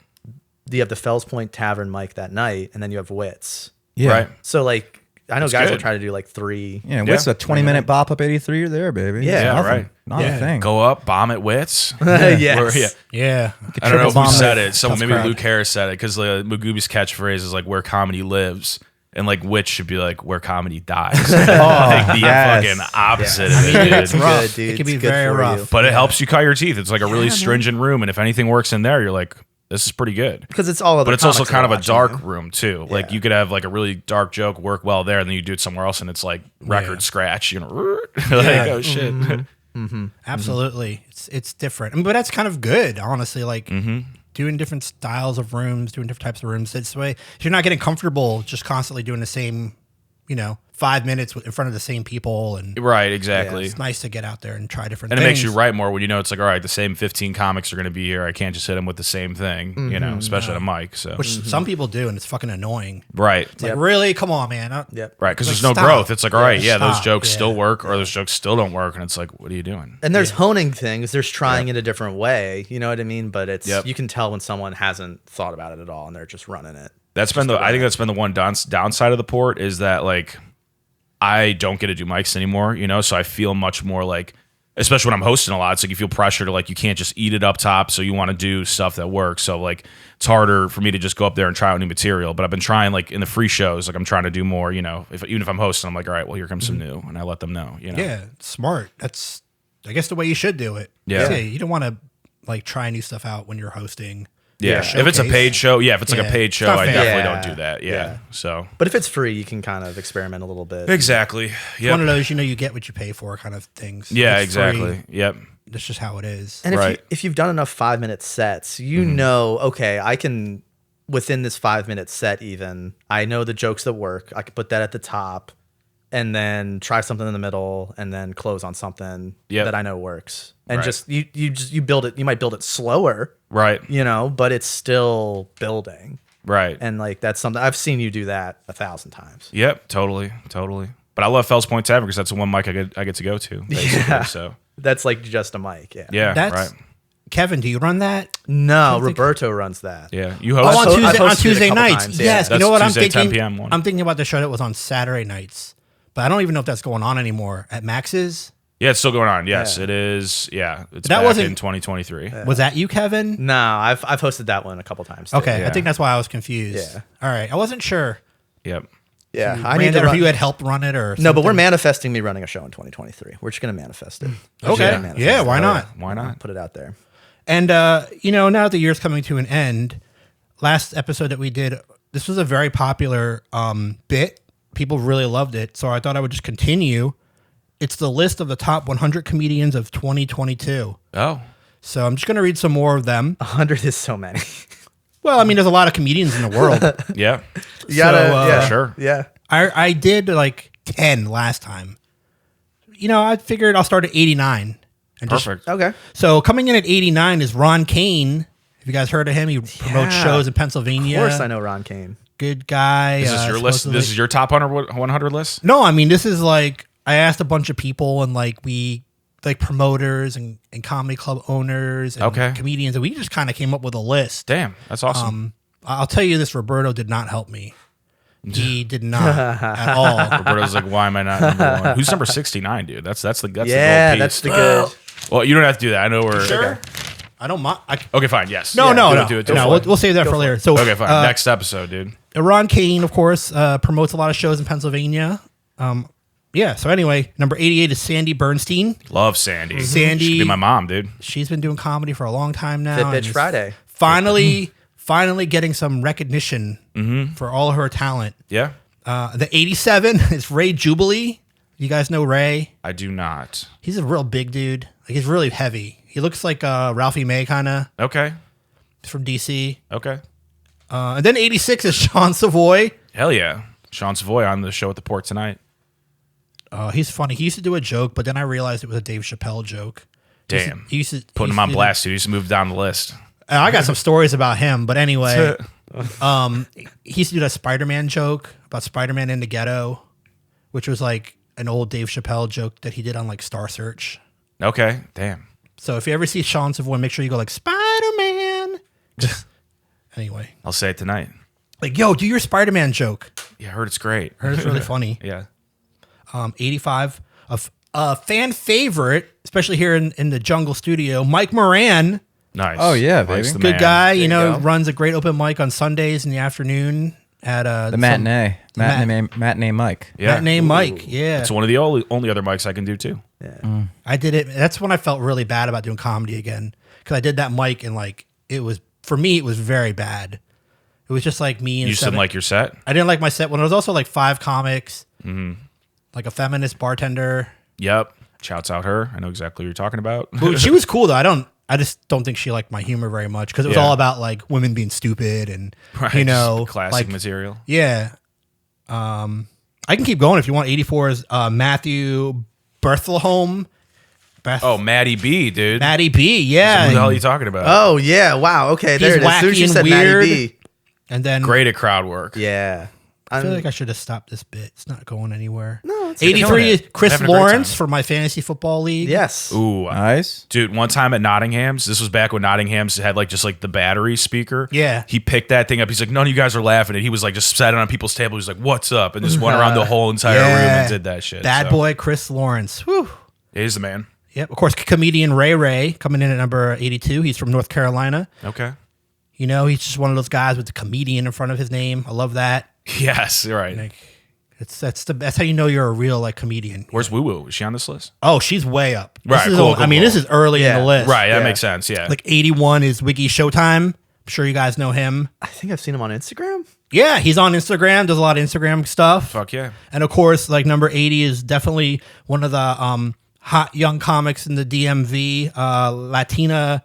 you have the Fells Point Tavern mic that night, and then you have Wits. Yeah. Right. So like I know That's guys will good. try to do like three. Yeah. What's a 20-minute bop up 83? You're there, baby. Yeah. It's Yeah, nothing. right. Not Yeah. a thing. Go up, bomb at Wits. Yes. Or, yeah. Yeah. I don't know triple who bomb said it. it. Someone, Tough maybe crowd. Luke Harris said it because Magooby's catchphrase is like where comedy lives. And like which should be like where comedy dies. Like the yes. fucking opposite Yeah. of it, It's dude. rough. Good, dude. It can be It's good very for rough. you. But it helps you cut your teeth. It's like a really stringent room, and if anything works in there, you're like, this is pretty good. Because it's all other But it's also comics kind of are a watching dark you. room too. Like Yeah. you could have like a really dark joke work well there, and then you do it somewhere else, and it's like record scratch. Like oh shit. Absolutely. It's different. I mean, but that's kind of good, honestly. Like Mm-hmm. doing different styles of rooms, doing different types of rooms. It's the way you're not getting comfortable just constantly doing the same, 5 minutes in front of the same people. And Right, exactly. it's nice to get out there and try different And it things. makes you write more when you know it's like, all right, the same 15 comics are going to be here. I can't just hit them with the same thing, especially on a mic. So Which some people do, and it's fucking annoying. right, It's like, really? Come on, man. Yep. right, because Like, there's no stop. growth. It's like, all right, yeah, those Stop. jokes Yeah. still work, or those jokes still don't work, and it's like, what are you doing? And there's honing things. There's trying it a different way. You know what I mean? But it's Yep. you can tell when someone hasn't thought about it at all and they're just running it. That's been I think that's been the one downside of the port is that like I don't get to do mics anymore, so I feel much more like, especially when I'm hosting a lot, it's like you feel pressure to like you can't just eat it up top, so you want to do stuff that works. So like it's harder for me to just go up there and try out new material. But I've been trying like in the free shows, like I'm trying to do more, even if I'm hosting, I'm like, all right, well here comes some new, and I let them know, Yeah, smart. That's, I guess, the way you should do it. Yeah. You don't want to like try new stuff out when you're hosting. Yeah. Yeah. If it's a Showcase. paid show, if it's like Yeah. a paid It's show, not I fair. definitely Yeah. don't do that. Yeah. Yeah. So But if it's free, you can kind of experiment a little bit. exactly. Yeah. One of those, you get what you pay for kind of things. Yeah, It's free. exactly. Yep. That's just how it is. And Right. if you've done enough 5-minute sets, you know, okay, I can, within this 5-minute set even, I know the jokes that work. I could put that at the top and then try something in the middle and then close on something Yep. that I know works. And Right. just you build it, you might build it slower, Right. but it's still building. Right. And like that's something I've seen you do that 1,000 times. Yep, totally. But I love Fells Point Tavern because that's the one mic I get to go to. Basically, Yeah. So That's like just a mic. Yeah. yeah, That's right. Kevin. Do you run that? No, Roberto runs that. Yeah, you Oh, host. on I've Tuesday, hosted on it a Tuesday couple nights. times, yeah. Yes, you That's know what Tuesday, I'm 10 thinking. p.m. one. I'm thinking about the show that was on Saturday nights, but I don't even know if that's going on anymore at Max's. Yeah, it's still going on. Yes, Yeah. it is. Yeah, it's That back wasn't- in 2023. Was that you, Kevin? No, I've hosted that one a couple times. Too. Okay, Yeah. I think that's why I was confused. Yeah. All right, I wasn't sure. Yep. Yeah, You I ran need it, to or if run. you had helped run it, or No, but we're something. manifesting me running a show in 2023. We're just gonna manifest it. Okay. Just manifest Yeah, it. why not? Why not? Put it out there. And now that the year's coming to an end, last episode that we did, this was a very popular bit. People really loved it, so I thought I would just continue. It's the list of the top 100 comedians of 2022. Oh, So I'm just going to read some more of them. 100 is so many. Well, I mean, there's a lot of comedians in the world. yeah. You gotta, yeah, Sure. yeah. I did like 10 last time. I figured I'll start at 89. And just- Perfect. Okay. so coming in at 89 is Ron Kane. Have you guys heard of him? He promotes Yeah. shows in Pennsylvania. Of course, I know Ron Kane. Good guy. Is this your list? supposedly- This is your top 100 list? No, I mean, this is like, I asked a bunch of people and like promoters and comedy club owners and Okay. comedians, and we just kind of came up with a list. Damn, that's awesome. I'll tell you this, Roberto did not help me. He did not at all. Roberto's like, why am I not number one? Who's number 69, dude? That's the gold piece. That's the good. Well, you don't have to do that. I know we're Sure. okay. I don't mind. Okay, fine. Yes. No, Yeah, no. Do it. We'll save that for later. So, Okay, fine. Next episode, dude. Ron Kane, of course, promotes a lot of shows in Pennsylvania. Yeah. So anyway, number 88 is Sandy Bernstein. Love Sandy. Sandy- She could be my mom, dude. She's been doing comedy for a long time now. Fit and Bitch is Friday. Finally getting some recognition for all her talent. Yeah, The 87 is Ray Jubilee. You guys know Ray? I do not. He's a real big dude. Like, he's really heavy. He looks like Ralphie May kind of. Okay. He's from DC. Okay. And then 86 is Sean Savoy. Hell yeah. Sean Savoy on the show at the Port tonight. He's funny. He used to do a joke, but then I realized it was a Dave Chappelle joke. Damn. He used to Putting him on blast, dude. He used to move down the list. I got some stories about him, but anyway, he used to do that Spider-Man joke about Spider-Man in the ghetto, which was like an old Dave Chappelle joke that he did on like Star Search. Okay. Damn. So if you ever see Sean Savoy, make sure you go like Spider-Man. Anyway, I'll say it tonight. like, yo, do your Spider-Man joke. Yeah, I heard it's great. I heard it's really funny. Yeah. 85, a fan favorite, especially here in the Jungle Studio, Mike Moran. Nice. Oh, yeah, Mike's baby. the Good man. guy, you go. runs a great open mic on Sundays in the afternoon at The matinee. Matinee Mike. Yeah. Matinee Mike. Yeah. It's one of the only other mics I can do too. Yeah. I did it. That's when I felt really bad about doing comedy again, because I did that mic and like it was, for me, it was very bad. It was just like me and You just didn't like your set? I didn't like my set when it was also like 5 comics, like a feminist bartender. Yep. Shouts out her. I know exactly what you're talking about. Well, she was cool though. I just don't think she liked my humor very much, because it was Yeah. all about like women being stupid and Right, just classic like, material. yeah. I can keep going if you want. 84 is Matthew Berthelholm. Oh, Maddie B, dude. Matty B. What the Yeah. hell are you talking about? Oh yeah. Wow. Okay. There it is. As soon as wacky you and said weird. Matty B. And then Great at crowd work. Yeah. I feel like I should have stopped this bit. It's not going anywhere. No, it's 83 killing is it. Chris Having a great Lawrence time. for my fantasy football league. Yes. Ooh. Nice. Dude, one time at Nottingham's, this was back when Nottingham's had like just like the battery speaker. Yeah. He picked that thing up. He's like, none of you guys are laughing. And he was like, just sat it on people's table. He's like, what's up? And just went around the whole entire room and did that shit. Bad So, boy Chris Lawrence. Whew. He's the man. Yep. Of course, comedian Ray coming in at number 82. He's from North Carolina. Okay. He's just one of those guys with the comedian in front of his name. I love that. Yes, you're right. Like, that's how you know you're a real like comedian. Where's Woo Woo? Is she on this list? Oh, she's way up. Right, This is cool, I mean, cool. this is early in Yeah. the list. Right, that Yeah. makes sense. Yeah. Like 81 is Wiggy Showtime. I'm sure you guys know him. I think I've seen him on Instagram. Yeah, he's on Instagram. Does a lot of Instagram stuff. Fuck yeah. And of course, like number 80 is definitely one of the hot young comics in the DMV, Latina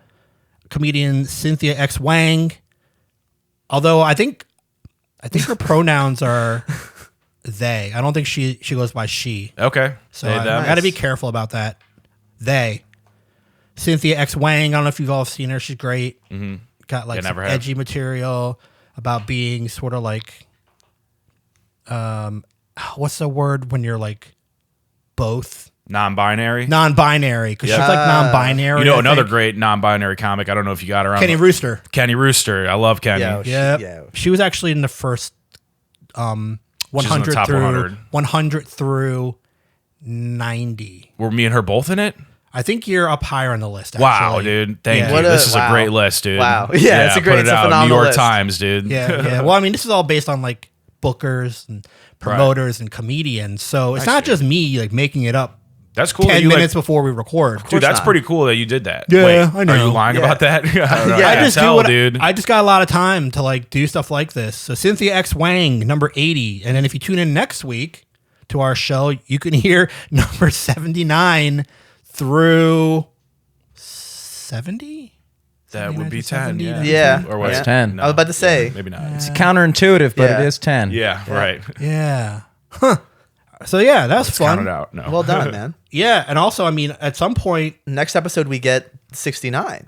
comedian Cynthia X Wang. Although I think her pronouns are they. I don't think she goes by she. Okay. So Hey, I them. got to be careful about that. They. Cynthia X Wang. I don't know if you've all seen her. She's great. Mm-hmm. Got like Yeah, some never have. edgy material about being sort of like, what's the word when you're like both Non-binary. non-binary? Because she's Yeah. like non-binary. You know, I another think. great non-binary comic. I don't know if you got her on. Kenny Rooster. Kenny Rooster. I love Kenny. Yeah. Yeah, she was actually in the first 100 top through 100. 100 through 90. Were me and her both in it? I think you're up higher on the list. Wow, actually. dude. Thank Yeah. you. What a- This is a wow. great list, dude. Wow. Yeah, it's a great- put it's it a out. New phenomenal York list. Times, dude. Yeah. Well, I mean, this is all based on like bookers and promoters and comedians. So it's not just me like making it up That's cool. that 10 you, like- minutes before we record. Dude, that's not. pretty cool that you did that. Yeah, Wait, I know. Are you lying Yeah. about that? I don't know. Yeah. I I can't just tell, do what dude. I just got a lot of time to like do stuff like this. So Cynthia X Wang, number 80. And then if you tune in next week to our show, you can hear number 79 through 70. That would be 10. 70, Yeah. Yeah. Or was Yeah. it 10. No, I was about to say. Maybe not. It's counterintuitive, but Yeah. it is 10. Yeah, right. Yeah. Huh. So yeah, that's Count fun. it out. No. Well done, man. Yeah, and also, I mean, at some point, Next episode we get 69.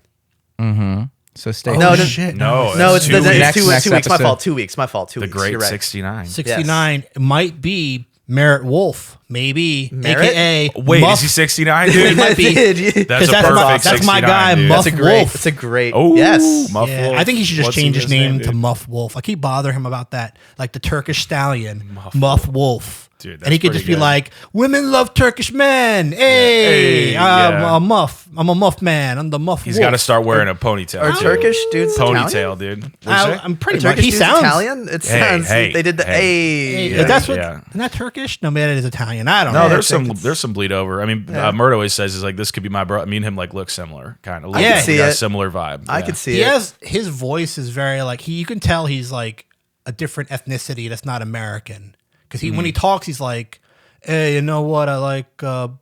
So stay No, tuned. shit, No, No, it's it's 2 weeks. two weeks. Next 2 weeks. My episode. fault. 2 weeks. My fault. 2 The weeks. great You're right. 69. 69 might be Mert Wolf, maybe, Merritt? aka Wait, Muff. is he 69, He dude? might be. That's a That's perfect that's my 69, guy, dude. Muff That's a great. Wolf. It's a great. Oh, yes. Muff Yeah, Wolf. I think he should just What's change his name to dude? Muff Wolf. I keep bothering him about that, like the Turkish stallion, Muff Wolf. Dude, and he that's could just pretty be good. like, "Women love Turkish men." Hey, Hey, I'm yeah. a muff. I'm a muff man. I'm the Muff. He's Wolf. got to start wearing a ponytail. Are too. Turkish dudes Ponytail, Italian? dude. What'd you say? I'm pretty Are much. Turkish He dudes sounds Italian. It sounds. hey, they did the Hey, Yeah, that's what. yeah. Isn't that Turkish? No, man, it is Italian. I don't No, know. there's some bleed over. I mean, Mert always says is like this could be my brother. Me and him like look similar, kind of. I can see we got a it. similar vibe. I Yeah. could see He it. has his voice is very like you can tell he's like a different ethnicity that's not American because when he talks he's like, hey, you know what? I like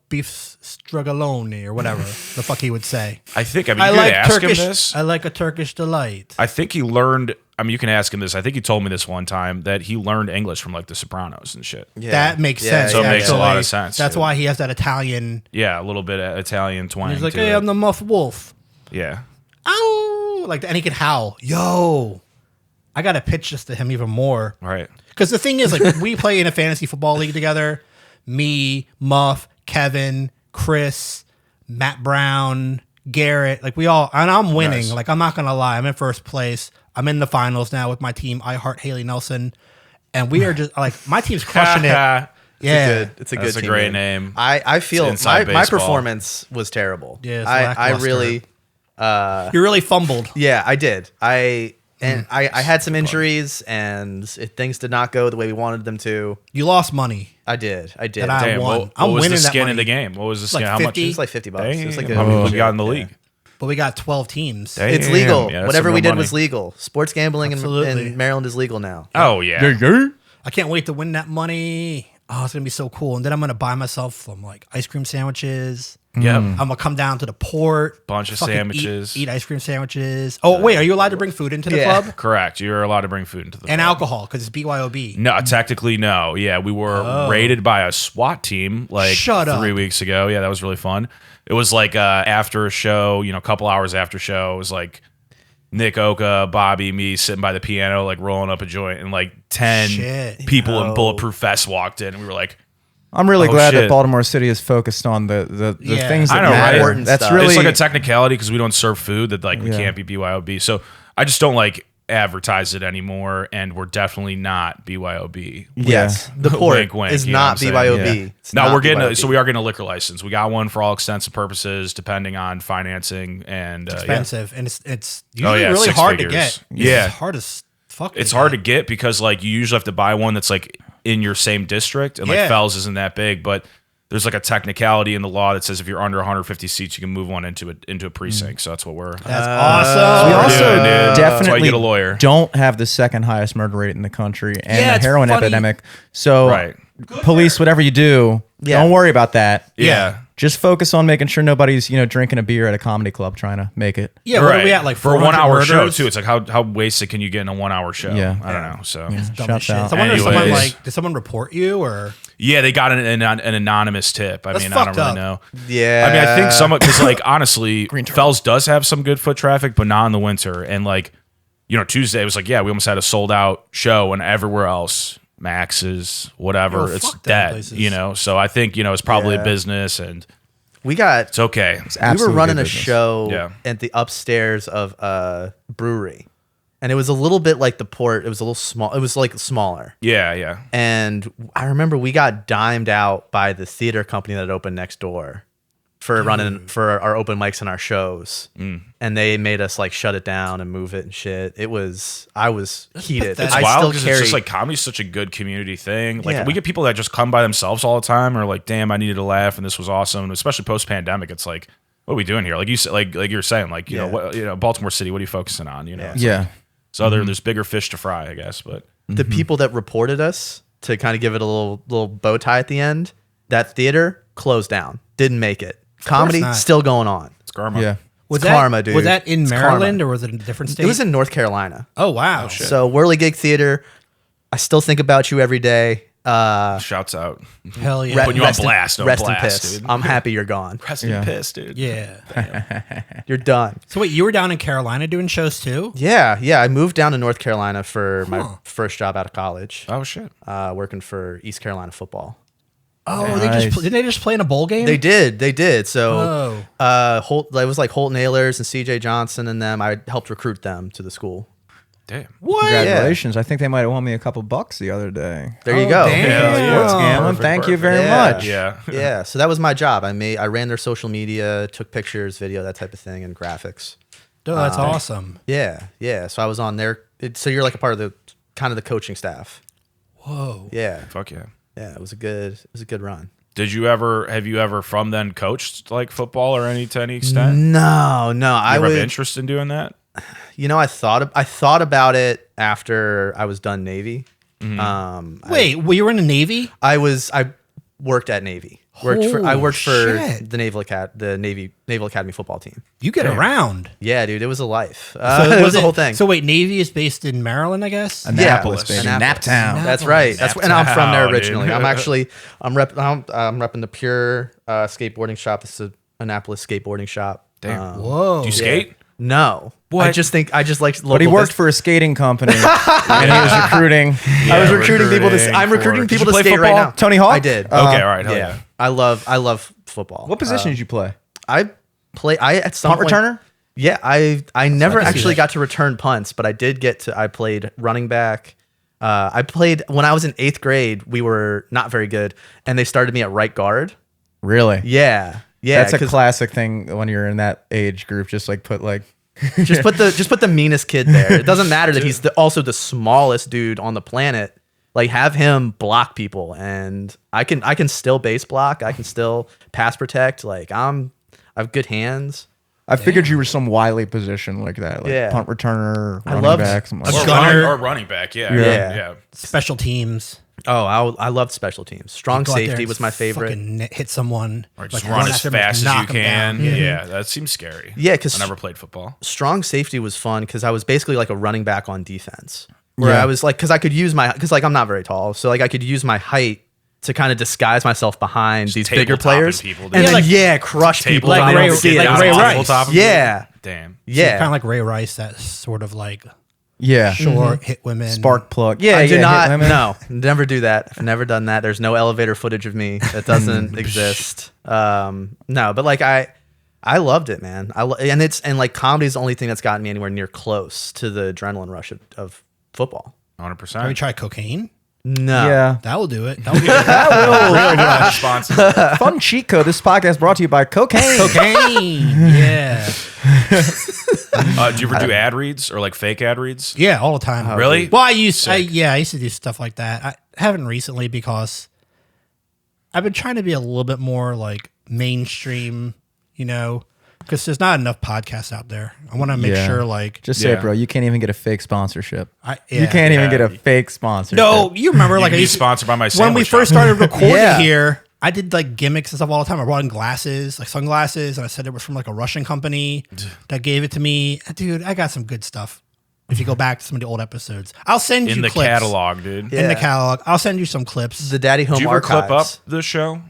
beef stragolone or whatever the fuck he would say. I think. I mean, I you could like ask Turkish. him this. I like a Turkish delight. I think he learned. I mean, you can ask him this. I think he told me this one time that he learned English from like The Sopranos and shit. Yeah. That makes Yeah, sense. So it makes a lot of actually. sense, That's dude. why he has that Italian. Yeah, a little bit of Italian twang. He's like, to hey, it. I'm the Muff Wolf. Yeah. Ow! Like, and he can howl. Yo, I got to pitch this to him even more. Right. Because the thing is, like, we play in a fantasy football league together. Me, Muff, Kevin, Chris, Matt Brown, Garrett. Like, we all, and I'm winning. Nice. Like, I'm not going to lie. I'm in first place. I'm in the finals now with my team, I Heart Haley Nelson. And we are just, like, my team's crushing it. Yeah. It's a good. That's a team great name. I feel It's inside my baseball. performance was terrible. Yeah, it's I lackluster. really. You really fumbled. Yeah, I did. I had some injuries and things did not go the way we wanted them to. You lost money. I did. And I Damn, won. what I'm was winning the that skin money. in the game? What was the skin? Like How much? 50? It was like $50. It was like Damn, a how many people you got in the yeah. league? But we got 12 teams. Damn. It's legal. Yeah, that's Whatever some we real did was money. legal. Sports gambling Absolutely. in Maryland is legal now. Oh yeah. I can't wait to win that money. Oh, it's gonna be so cool. And then I'm gonna buy myself some like ice cream sandwiches. Yep. I'm gonna come down to the port. Bunch of fucking sandwiches. Eat ice cream sandwiches. Oh wait, are you allowed to bring food into the Yeah. club Correct. You're allowed to bring food into the and club. alcohol because it's BYOB? No, technically no. Yeah, we were raided by a SWAT team like Shut up. 3 weeks ago. Yeah, that was really fun. It was like after a show, a couple hours after show, it was like Nick Oka, Bobby, me sitting by the piano, like rolling up a joint, and like 10 Shit. people in bulletproof vests walked in, and we were like, I'm really Oh, glad shit. that Baltimore City is focused on the Yeah. things that I know, right? matter. Important That's stuff. really it's like a technicality because we don't serve food that like we Yeah. can't be BYOB. So I just don't like advertise it anymore, and we're definitely not BYOB. Yes, the port Wink, wink, is you know not what I'm saying? BYOB. Yeah. It's No, not we're getting BYOB. so we are getting a liquor license. We got one for all extents and purposes, depending on financing and Expensive, and it's Oh, usually yeah, really 6 hard figures. to get. Yeah. it's hard as fuck. It's hard to get because like you usually have to buy one that's like in your same district, and like Yeah. Fells isn't that big, but there's like a technicality in the law that says if you're under 150 seats, you can move one into a precinct. So that's what we're. That's awesome. We Yeah, also dude. That's why you definitely get a lawyer. don't have the second highest murder rate in the country and Yeah, a it's heroin funny. epidemic. So, Right. police, whatever you do, Yeah. don't worry about that. Yeah. Just focus on making sure nobody's drinking a beer at a comedy club trying to make it. Yeah, what are we at? Like for a 400 1 hour show murders? too. It's like how wasted can you get in a 1 hour show? Yeah. I don't know. So Dumb Shouts as shit. out. So I wonder if someone Anyways. like did someone report you or yeah, they got an anonymous tip. I That's mean, I don't fucked really up. know. Yeah. I mean, I think someone because like honestly, Fells does have some good foot traffic, but not in the winter. And like, Tuesday it was like, yeah, we almost had a sold out show, and everywhere else, Max's, whatever, Oh, it's fuck them dead. places. So I think it's probably Yeah. a business, and we got. it's okay. We were Absolutely running a business. show Yeah. at the upstairs of a brewery, and it was a little bit like the port. It was a little small. It was like smaller. Yeah, yeah. And I remember we got dimed out by the theater company that opened next door for running for our open mics and our shows. And they made us like shut it down and move it and shit. I was heated. pathetic. It's I wild still because carry. it's just like comedy's such a good community thing. Like Yeah. we get people that just come by themselves all the time, or like, damn, I needed to laugh and this was awesome. And especially post pandemic, it's like, what are we doing here? Like you said, like you're saying, like Yeah. Baltimore City, what are you focusing on? Yeah. Yeah. So there's bigger fish to fry, I guess. But the people that reported us to kind of give it a little bow tie at the end. That theater closed down. Didn't make it. Comedy not. still going on. it's karma. Yeah. was It's that karma, dude. Was that in It's Maryland karma. or was it in a different state? It was in North Carolina. Oh wow. So Whirligig Theater. I still think about you every day. Shouts out. Hell yeah. Putting you on blast. No rest in blast, piss. dude. I'm happy you're gone. Rest in piss, dude. Yeah. You're done. So wait, you were down in Carolina doing shows too? Yeah. I moved down to North Carolina for my first job out of college. Oh shit. Working for East Carolina football. Oh, Nice. didn't they just play in a bowl game? They did. So, Holt, it was like Holt Nailers and CJ Johnson and them. I helped recruit them to the school. Damn. What? Congratulations. I think they might have won me a couple bucks the other day. There you go. damn. Sports gambling. Perfect, Thank you perfect. very Yeah. much. Yeah. Yeah. So that was my job. I ran their social media, took pictures, video, that type of thing, and graphics. Dude, that's awesome. Yeah. So I was on there. So you're like a part of the kind of the coaching staff. Whoa. Yeah. Fuck yeah. Yeah. It was a good run. Have you ever from then coached like football or to any extent? No. I I have would. interest in doing that. I thought about it after I was done Navy. Wait, well, you were in the Navy? I worked at Navy. I worked for shit. the Naval Academy football team. You get around. Yeah, dude, it was a life. So it was the whole thing. So wait, Navy is based in Maryland, I guess? Annapolis, baby. Annapolis. Naptown. That's right. And I'm from there Naptown, originally. dude. I'm repping the Pure skateboarding shop. This is an Annapolis skateboarding shop. Damn. Whoa. Do you skate? No, What? I just like local. But he worked for a skating company and he was recruiting I was recruiting people to. I'm for- recruiting Did people you to play skate right football? now. Tony Hawk? I did. Okay, all right. Hell yeah. yeah. I love football. What position did you play? I at some Punt point, returner? Yeah, I never can see actually that. got to return punts, but I did get to. I played running back. I played when I was in 8th grade. We were not very good, and they started me at right guard. Really? Yeah. That's a 'cause classic thing when you're in that age group. Just like put like just put the meanest kid there. It doesn't matter that he's also the smallest dude on the planet. Like have him block people, and I can still base block. I can still pass protect. Like I have good hands. I figured you were some wily position like that, like Yeah. punt returner, running loved- back, something A like gunner. Or running back. Yeah. Yeah. Special teams. Oh, I loved special teams. Strong Go out there safety and was my favorite. fucking hit someone. Or just like, run as after them and fast as knock you 'em can. down. Yeah, that seems scary. Yeah, because I never played football. strong safety was fun because I was basically like a running back on defense. Where Yeah. I was like, because I could use because like I'm not very tall, so like I could use my height to kind of disguise myself behind these bigger table-topping players, people, dude. and Yeah, then like- crush people. Table when they Ray- don't see it. like Ray Rice. Yeah. Damn. Yeah, Kind of like Ray Rice, that sort of like yeah, short hit women. spark plug. Yeah, I do yeah, not. hit women. No, never do that. I've never done that. There's no elevator footage of me. That doesn't exist. No, but like I loved it, man. And like comedy is the only thing that's gotten me anywhere near close to the adrenaline rush of football. 100%. Have you tried cocaine? No. Yeah. That will do it. That will get it. Responsible. Fun cheat code. This podcast brought to you by cocaine. Cocaine. Yeah. Do you ever do ad reads or like fake ad reads? Yeah, all the time. Really? Well, I used Sick. to do stuff like that. I haven't recently because I've been trying to be a little bit more like mainstream, because there's not enough podcasts out there. I want to make Yeah. sure like Just say Yeah. it, bro. You can't even get a fake sponsorship. yeah. You can't even Yeah. get a fake sponsorship. No, you remember like Like I be used to, sponsored by my when sandwich we first shop. started recording Yeah. here, I did like gimmicks and stuff all the time. I brought in glasses, like sunglasses, and I said it was from like a Russian company that gave it to me. Dude, I got some good stuff. If you go back to some of the old episodes, I'll send in you the clips. catalog, dude. Yeah. In the catalog, I'll send you some clips. The Daddy Home Do you ever Archives. clip up the show?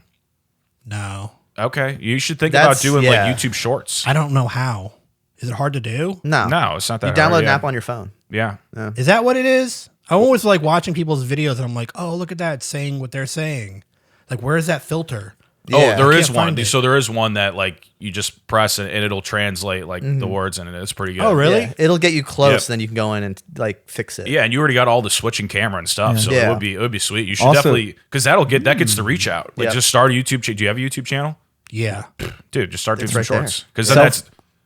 No, Okay, you should think That's- about doing yeah. like YouTube Shorts. I don't know how. Is it hard to do? No. No, it's not that. You download hard, an yeah. app on your phone. Yeah. Is that what it is? I always like watching people's videos and I'm like, oh, look at that, it's saying what they're saying. Like, where is that filter? Oh, Yeah, there I is can't one. find it. So there is one that like you just press and it'll translate like the words in it. It's pretty good. Oh, really? Yeah. It'll get you close, Yep. then you can go in and like fix it. Yeah, and you already got all the switching camera and stuff, so Yeah. it would be sweet. You should Also- definitely because that gets the reach out. Like Yep. just start a YouTube. Do you have a YouTube channel, Yeah. dude? Just start doing It's some right there. shorts because then that's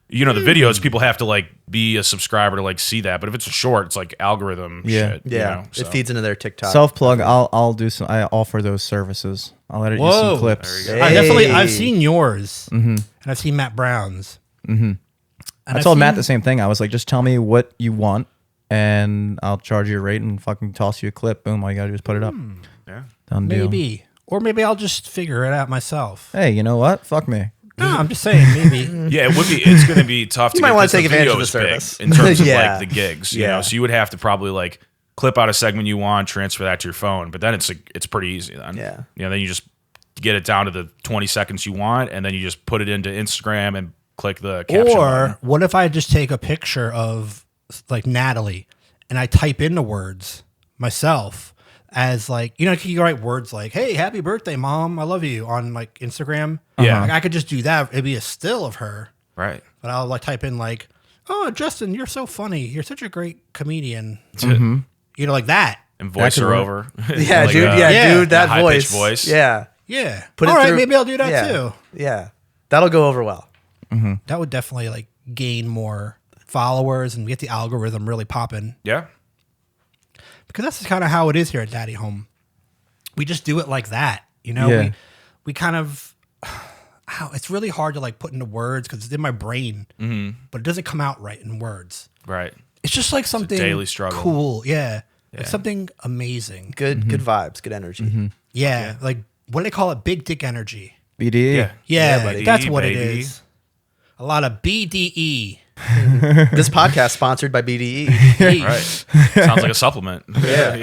the videos people have to like be a subscriber to like see that. But if it's a short, it's like algorithm Yeah. shit. Yeah. so. It feeds into their TikTok. Self plug. I'll do some. I offer those services. I'll edit you Whoa. some clips. There you I've Hey. seen yours and I've seen Matt Brown's. Mm-hmm. I told Matt the same thing. I was like, just tell me what you want, and I'll charge you a rate and fucking toss you a clip. Boom! All you gotta do is put it up. Yeah. Done deal. Maybe. Or maybe I'll just figure it out myself. Hey, you know what? Fuck me. No, I'm just saying, maybe. Yeah, it would be. It's going to be tough. You to might get wanna because take advantage of video the is big service. in terms of Yeah. like the gigs. You Yeah. know, so you would have to probably like clip out a segment you want, transfer that to your phone. But then it's pretty easy then. Yeah. Then you just get it down to the 20 seconds you want, and then you just put it into Instagram and click the caption Or button. what if I just take a picture of like Natalie and I type in the words myself as like, you can write words like, hey, happy birthday, mom, I love you on like Instagram. Yeah. Like, I could just do that. It'd be a still of her. Right. But I'll like type in like, oh, Justin, you're so funny. You're such a great comedian. Like that. And voice could her work. over. Yeah, Like, dude. yeah, Dude, that high-pitched voice. voice. Yeah. Yeah. Put it All right, through- maybe I'll do that yeah. too. Yeah. That'll go over well. That would definitely like gain more followers and get the algorithm really popping. Yeah. Because that's kind of how it is here at Daddy Home. We just do it like that, Yeah. We kind of, it's really hard to like put into words because it's in my brain, but it doesn't come out right in words. Right. It's just like something daily struggle. cool, yeah. Like something amazing, Good vibes, good energy. yeah. Like what do they call it? Big dick energy. BD. Yeah. Yeah, buddy. that's what it Baby. is. A lot of BDE. This podcast sponsored by BDE. Right. Sounds like a supplement. Yeah.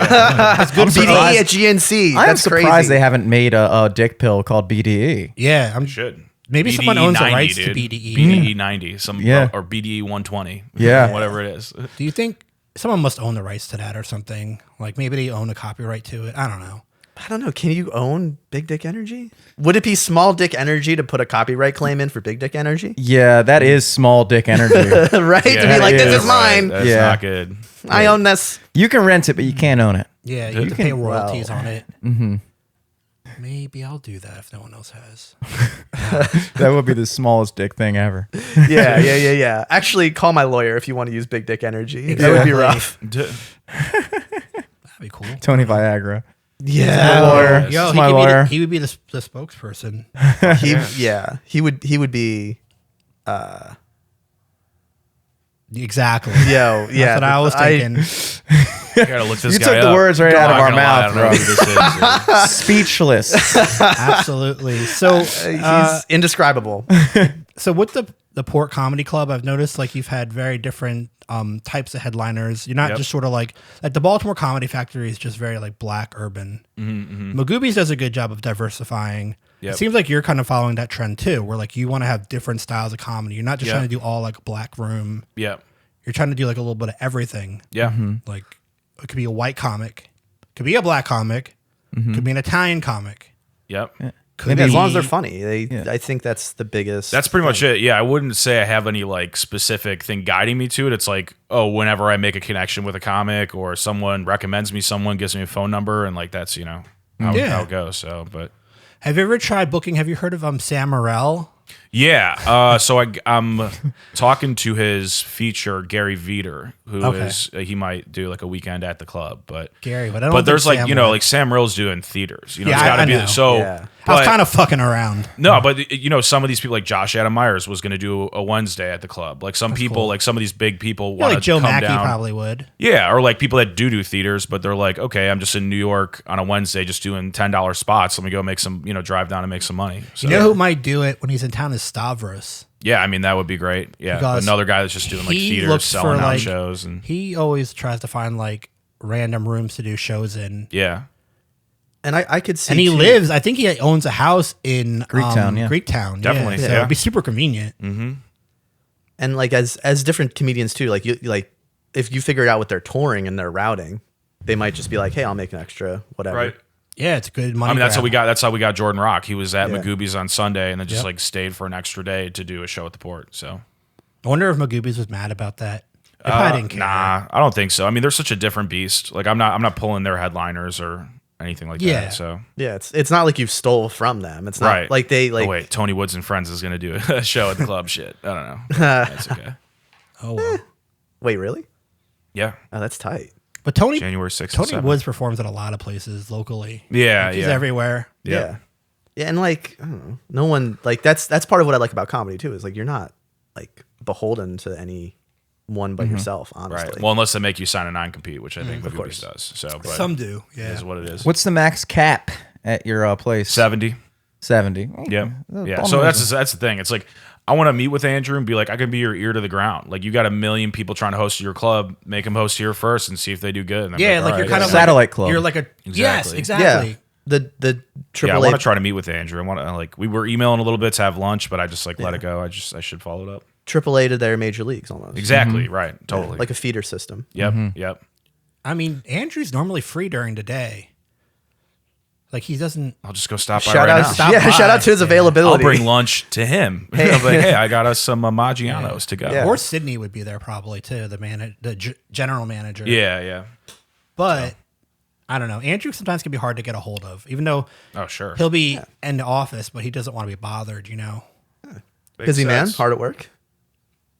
That's good for BDE us. at GNC. I am That's surprised crazy. they haven't made a dick pill called BDE. Yeah, I'm Should. Maybe someone BDE owns the 90, rights to dude. BDE. BDE 90, Yeah. or BDE 120. Yeah. Whatever it is. Do you think someone must own the rights to that or something? Like maybe they own a copyright to it. I don't know. I don't know. Can you own Big Dick Energy? Would it be Small Dick Energy to put a copyright claim in for Big Dick Energy? Yeah, that is small dick energy. Right? To be Yeah, like, this yeah, is mine. That's Yeah. not good. I own this. You can rent it, but you can't own it. Yeah, you have to pay royalties Wow. on it. Mm-hmm. Maybe I'll do that if no one else has. That would be the smallest dick thing ever. Yeah. Actually, call my lawyer if you want to use Big Dick Energy. That would be rough. That'd be cool. Tony Viagra. Yeah. Lawyer. Yo, It's my he lawyer. would be the spokesperson. He would be. Exactly. Yo, yeah. That's what I was thinking. I gotta look this You guy took the up. words right out of I'm our not gonna lie, I mouth, don't know who this is. Speechless. Absolutely. So, He's indescribable. so with the Port Comedy Club, I've noticed like you've had very different types of headliners. You're not Yep. just sort of like the Baltimore Comedy Factory is just very like black urban. Magoobies does a good job of diversifying. Yep. It seems like you're kind of following that trend too, where like you want to have different styles of comedy. You're not just Yep. trying to do all like black room. Yeah. You're trying to do like a little bit of everything. Yeah. Like it could be a white comic, could be a black comic, could be an Italian comic. Yep. Could Yeah, as long as be- they're funny. I think that's the biggest. That's pretty much it. Yeah, I wouldn't say I have any like specific thing guiding me to it. It's like, oh, whenever I make a connection with a comic or someone recommends me, someone gives me a phone number, and like that's how, Yeah. how it goes. So, but Have you ever tried booking? Have you heard of Sam Morrell? yeah, so I'm talking to his feature Gary Veeder, who Okay. is he might do like a weekend at the club, but Gary, but I don't but there's think like Sam would. like Sam Rill's doing theaters. Yeah, it's gotta I be know. so. Yeah. I was but- kind of fucking around. No, but some of these people like Josh Adam Myers was going to do a Wednesday at the club. Like some people, cool. like some of these big people Yeah, want like to Joe come Mackey down. probably would. Yeah, or like people that do theaters, but they're like, okay, I'm just in New York on a Wednesday, just doing $10 spots. Let me go make some, drive down and make some money. So, You know who might do it when he's in town is Stavros. yeah, I mean that would be great. Yeah, Because another guy that's just doing like he theaters, looks selling for, out like- shows, and He always tries to find like random rooms to do shows in. yeah, and I could see. And he too- lives, I think he owns a house in Greektown, yeah. Greektown. Definitely, So yeah. it'd be super convenient. and like as different comedians too. Like you like if you figure out what they're touring and they're routing, they might just be like, hey, I'll make an extra whatever. right. Yeah, it's a good money. I mean that's how grab. we got. That's how we got Jordan Rock. He was at Yeah. Magoobies on Sunday, and then just Yep. like stayed for an extra day to do a show at the Port. So. I wonder if Magoobies was mad about that. They probably didn't care. Nah, I don't think so. I mean, they're such a different beast. Like I'm not pulling their headliners or anything like Yeah. that. So Yeah, it's not like you stole from them. It's not right, like they like. Oh wait, Tony Woods and Friends is gonna do a show at the club. Shit, I don't know. That's okay. Oh, well. Wait, really? Yeah, Oh, that's tight. But Tony January 6th. Tony and 7th. Woods performs at a lot of places locally. Yeah, Like, he's yeah, everywhere. yeah. Yeah, and like I don't know, no one like that's part of what I like about comedy too. Is like you're not like beholden to any one but yourself. Honestly, Right. Well, unless they make you sign a non-compete, which I think of Magoobies course. does. So, but Some do. it Yeah. is what it is. What's the max cap at your place? 70? 70. Yep. Yeah. So that's the thing. It's like I want to meet with Andrew and be like, I can be your ear to the ground. Like you got a million people trying to host your club, make them host here first and see if they do good. And then Yeah, like you're all kind right, of Satellite club. You're like a yes, exactly. Yeah. The yeah, I AAA want to try to meet with Andrew. I want to like we were emailing a little bit to have lunch, but I just like let it go. I should follow it up. AAA to their major leagues almost. Exactly. Right. Totally. Like a feeder system. Yep. Yep. I mean, Andrew's normally free during the day. Like he doesn't. I'll just go stop by Shout right out, now. Stop yeah, by. shout out to his Yeah. availability. I'll bring lunch to him. I'll be like, hey, I got us some Maggianos to go. Yeah. Or Sydney would be there probably too. The general manager. Yeah. Yeah. But I don't know. Andrew sometimes can be hard to get a hold of, even though Oh, sure. he'll be in the office, but he doesn't want to be bothered. You know. Makes Busy man, sense. hard at work.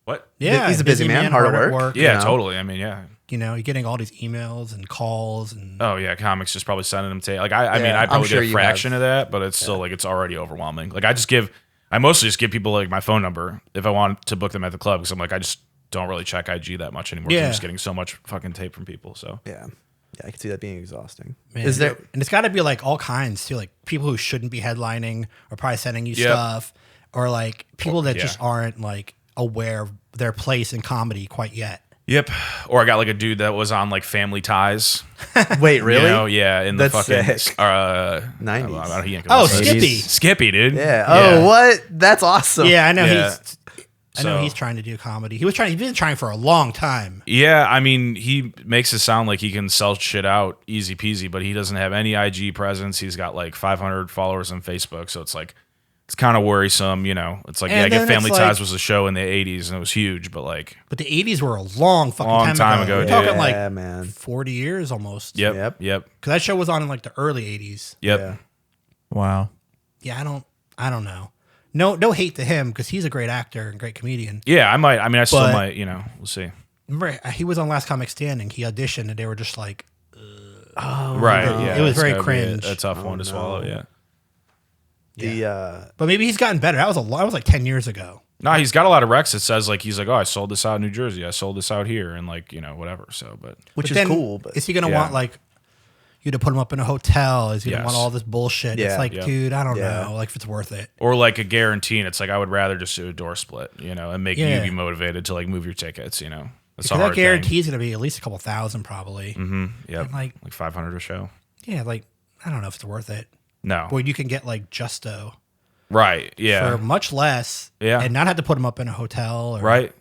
What? Yeah, He's a busy man, hard at work. Yeah, You know? totally. I mean, yeah. You know, you're getting all these emails and calls and Oh yeah, comics just probably sending them to like I mean Yeah, I I'm probably sure get a you fraction of that, but it's still like it's already overwhelming. Like I mostly just give people like my phone number if I want to book them at the club because I'm like I just don't really check IG that much anymore. 'Cause Yeah. I'm just getting so much fucking tape from people. So Yeah. Yeah, I can see that being exhausting. Man, Is there and it's got to be like all kinds too, like people who shouldn't be headlining are probably sending you Yep. stuff, or like people that Yeah. just aren't like aware of their place in comedy quite yet. yep. Or I got like a dude that was on like Family Ties. wait, really? You know, yeah, in the That's fucking sick. 90s. He ain't Oh, gonna listen. Skippy. Skippy, dude. Yeah. Oh, what? That's awesome. Yeah, I know Yeah. I know So- he's trying to do comedy. He's been trying for a long time. Yeah, I mean, he makes it sound like he can sell shit out easy peasy, but he doesn't have any IG presence. He's got like 500 followers on Facebook, so it's like it's kind of worrisome, you know. It's like And yeah, I get then Family it's Ties like- was a show in the 80s and it was huge, but like But the 80s were a long fucking Long time ago, We're dude. talking Yeah, like man. 40 years almost. yep, Yep. yep, Because that show was on in like the early 80s. yep. Yeah. Wow. Yeah, I don't know. No hate to him because he's a great actor and great comedian. Yeah, I might. I mean, I still But- might. You know, we'll see. Remember, he was on Last Comic Standing. He auditioned and they were just like, Right? no. Yeah, It was it's very gotta be cringe. A tough one to swallow. Yeah. The but maybe he's gotten better. That was like 10 years ago. No, he's got a lot of recs. It says like he's like, oh, I sold this out in New Jersey. I sold this out here, and like you know whatever. So, but which But is then cool, but is he gonna Yeah. want like you to put him up in a hotel? Is he gonna Yes. want all this bullshit? Yeah. It's like, Yeah. dude, I don't Yeah. know. Like if it's worth it. or like a guarantee. And it's like I would rather just do a door split, you know, and make Yeah. you be motivated to like move your tickets. You know, that's a Because hard that guarantee is gonna be at least a couple thousand probably. Yep. And, like 500 a show. yeah, like I don't know if it's worth it. No. Boy, you can get like Justo Right. Yeah. for much less, Yeah. and not have to put him up in a hotel, or, Right.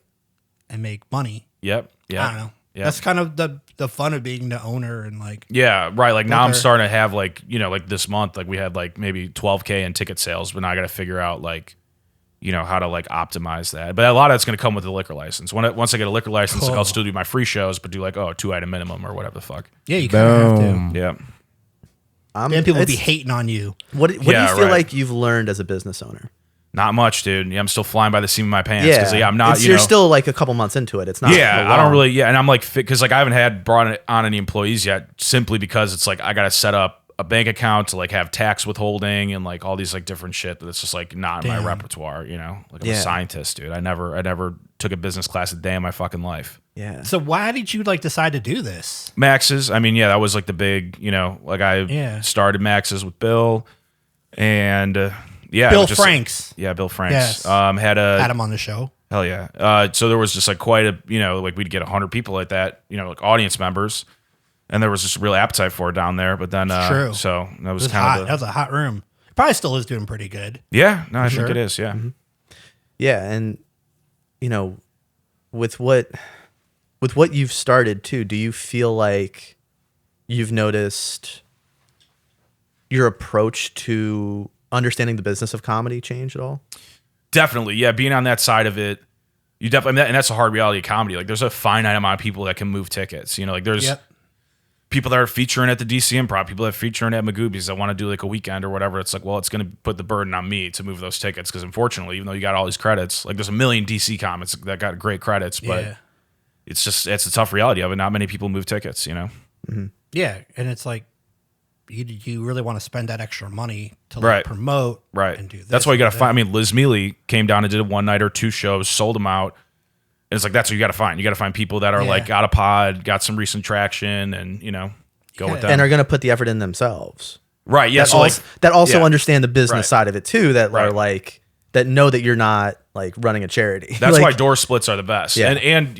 and make money. Yep. Yeah. I don't know. Yeah. That's kind of the fun of being the owner and like Yeah, right. Like now I'm Booker. starting to have like, you know, like this month, like we had like maybe 12K in ticket sales, but now I got to figure out like, you know, how to like optimize that. But a lot of it's going to come with the liquor license. Once I get a liquor license, like, Cool. I'll still do my free shows, but do like, 2-item minimum or whatever the fuck. yeah, you kind of have Boom. to. Yeah. Then people will be it's- hating on you. What do you Yeah, feel right. like you've learned as a business owner? Not much, dude. Yeah, I'm still flying by the seam of my pants. Because, I'm not, You're still like a couple months into it. It's not. Yeah, I long. don't really. Yeah, and I'm like, because like I haven't had brought on any employees yet, simply because it's like I got to set up a bank account to like have tax withholding and like all these like different shit that's just like not in my Damn. repertoire. You know, like I'm a Yeah. scientist, dude. I never took a business class a day in my fucking life. Yeah. So why did you like decide to do this? Max's. I mean, yeah, that was like the big. You know, like I Yeah. started Max's with Bill, and yeah, it Bill was just- Franks Yeah, Bill Franks. Yes. Had a had him on the show. Hell yeah. So there was just like quite a, you know, like we'd get 100 people like that, you know, like audience members. And there was just real appetite for it down there. But then, True. so that It was was kind hot. of That was a hot room. Probably still is doing pretty good. yeah, no, I think sure. it is. Yeah. Yeah, and you know, with what you've started too, do you feel like you've noticed your approach to understanding the business of comedy change at all? Definitely. Yeah. Being on that side of it, you definitely, and that's a hard reality of comedy. Like there's a finite amount of people that can move tickets. You know, like there's Yep. people that are featuring at the DC Improv, people that are featuring at Magoobies that want to do like a weekend or whatever. It's like, well, it's going to put the burden on me to move those tickets. Cause unfortunately, even though you got all these credits, like there's a million DC comics that got great credits, but Yeah. it's a tough reality of it. Not many people move tickets, you know? Yeah. And it's like you really want to spend that extra money to like Right. promote Right. and do this. That's why you got to and find. I mean, Liz Mealy came down and did a one night or two shows, sold them out. And it's like, that's what you got to find. You got to find people that are Yeah. like out of pod, got some recent traction, and, you know, go with Yeah. them. And are going to put the effort in themselves. Right. Yeah. that, So that also yeah. understand the business Right. side of it too. That are Right. like that know that you're not like running a charity. That's Like, why door splits are the best. Yeah. And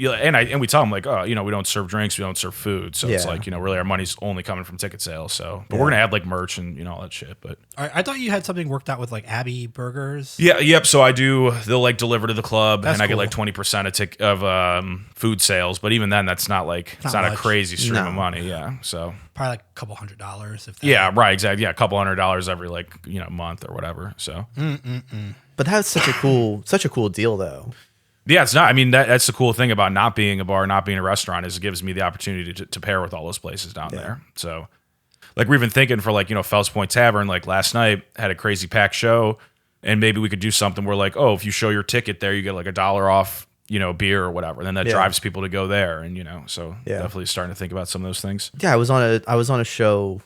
we tell them like, oh, we don't serve drinks, we don't serve food, so it's Yeah. like really our money's only coming from ticket sales. So, but we're gonna add like merch and all that shit. But I thought you had something worked out with like Abbey Burgers. yeah, yep. So I do. They'll like deliver to the club, That's and I get cool. like 20% of food sales. But even then, that's not like it's Not not a much. crazy stream No. of money. Yeah. So Probably like a couple $100 if that. yeah, right, exactly. Yeah, a couple $100 every like month or whatever. So but that's such a cool deal though. yeah, it's not. I mean, that's the cool thing about not being a bar, not being a restaurant, is it gives me the opportunity to pair with all those places down there. So, like, we've been thinking for like Fells Point Tavern, like last night had a crazy packed show, and maybe we could do something where like, oh, if you show your ticket there, you get like $1 off, beer or whatever, and then that Yeah. drives people to go there, and so Yeah. definitely starting to think about some of those things. Yeah, I was on a show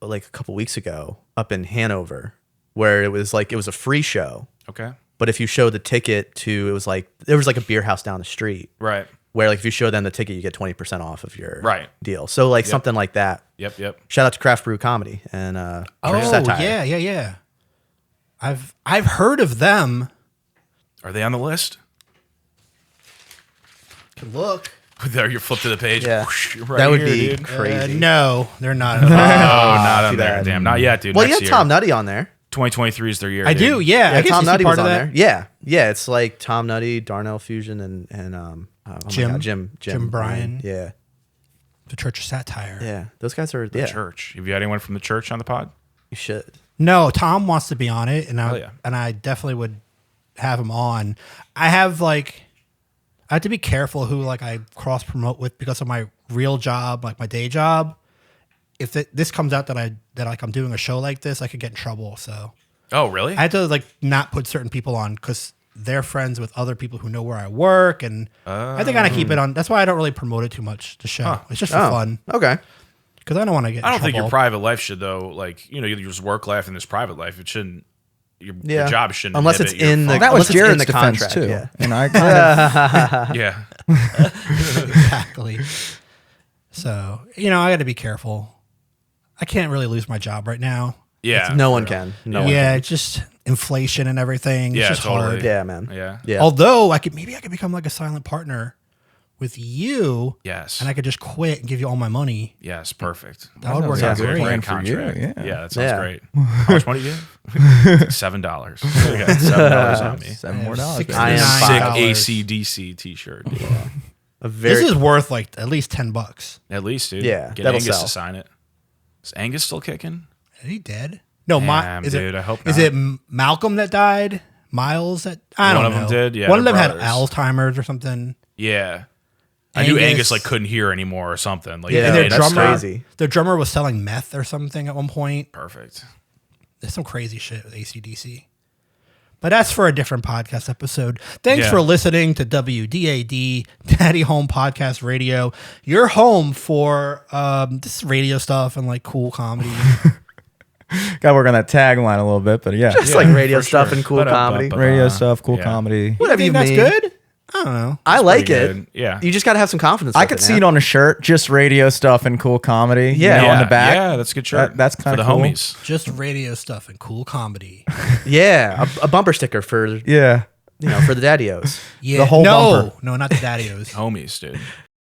like a couple weeks ago up in Hanover where it was a free show. Okay, But if you show the ticket to, there was like a beer house down the street right. where like if you show them the ticket, you get 20% off of your Right. deal. So like something like that. Yep. Shout out to Craft Brew Comedy and Oh Satire. yeah. I've heard of them. Are they on the list? Can look. There, you flip to the page. Yeah. Whoosh, right That would here, be dude. crazy. No, they're not. Oh, not on too there. bad. Damn, not yet, dude. Well, you Next have year. Tom Nutty on there. 2023 is their year. I dude. do. Yeah, Yeah, I guess Tom you see Nutty part was of on that. there. Yeah. It's like Tom Nutty, Darnell Fusion, and oh my Jim. God, Jim Bryan. Yeah. The Church of Satire. Yeah. Those guys are Church. Have you had anyone from the church on the pod? You should. No, Tom wants to be on it, and Hell yeah. I definitely would have him on. I have to be careful who I cross promote with because of my real job, like my day job. If this comes out that I'm doing a show like this, I could get in trouble. So Oh, really? I had to not put certain people on because they're friends with other people who know where I work, and I think I gotta keep it on. That's why I don't really promote it too much. The show, it's just for fun Okay. because I don't want to get. I don't in think your trouble. private life should though. Your work life and this private life, it shouldn't. Your job shouldn't. Unless it's inhibit your in the fun. That was unless it's in Jared's the defense contract. too, Yeah. and I kind of Yeah. Exactly. So I got to be careful. I can't really lose my job right now. Yeah. No one can. No one. Yeah, it's just inflation and everything. Yeah, It's just totally. hard. Can. Yeah, man. Yeah. Yeah. Although I could become like a silent partner with you, Yes. and I could just quit and give you all my money. Yes. Perfect. That would work sounds out like a great. plan Great for you, contract. yeah. that sounds Yeah. great. How much money do you have? $7. You got $7 on me. $7 more. $69. Baby. I am Sick $5. ACDC T-shirt. A very This is worth at least $10. At least, dude. Yeah, Get that'll Angus sell. to sign it. Is Angus still kicking? Is he dead? No, Damn, is dude, it? I hope Is not. it Malcolm that died? Miles that I don't One know. of them did, yeah, One of they're them had brothers. Alzheimer's or something. Yeah. I knew Angus- Angus couldn't hear anymore or something. Like, Yeah, And their that's drummer, crazy. their drummer was selling meth or something at one point. Perfect. There's some crazy shit with AC/DC. But that's for a different podcast episode. Thanks Yeah. for listening to WDAD, Daddy Home Podcast Radio. Your home for this radio stuff and cool comedy. Got to work on that tagline a little bit, but yeah, just Yeah, like radio for stuff sure. and cool Ba-da-ba-ba. comedy. radio stuff, cool Yeah. comedy. Whatever You you think mean. that's good? I don't know. I like pretty it. good. Yeah. You just got to have some confidence. I with could it, see man. it on a shirt, just radio stuff and cool comedy. Yeah. on the back. Yeah, that's a good shirt. That's for kinda the cool. homies. Just radio stuff and cool comedy. Yeah, a bumper sticker for Yeah. for the daddios. Yeah. The whole no, bumper. no, not the daddios. Homies, dude.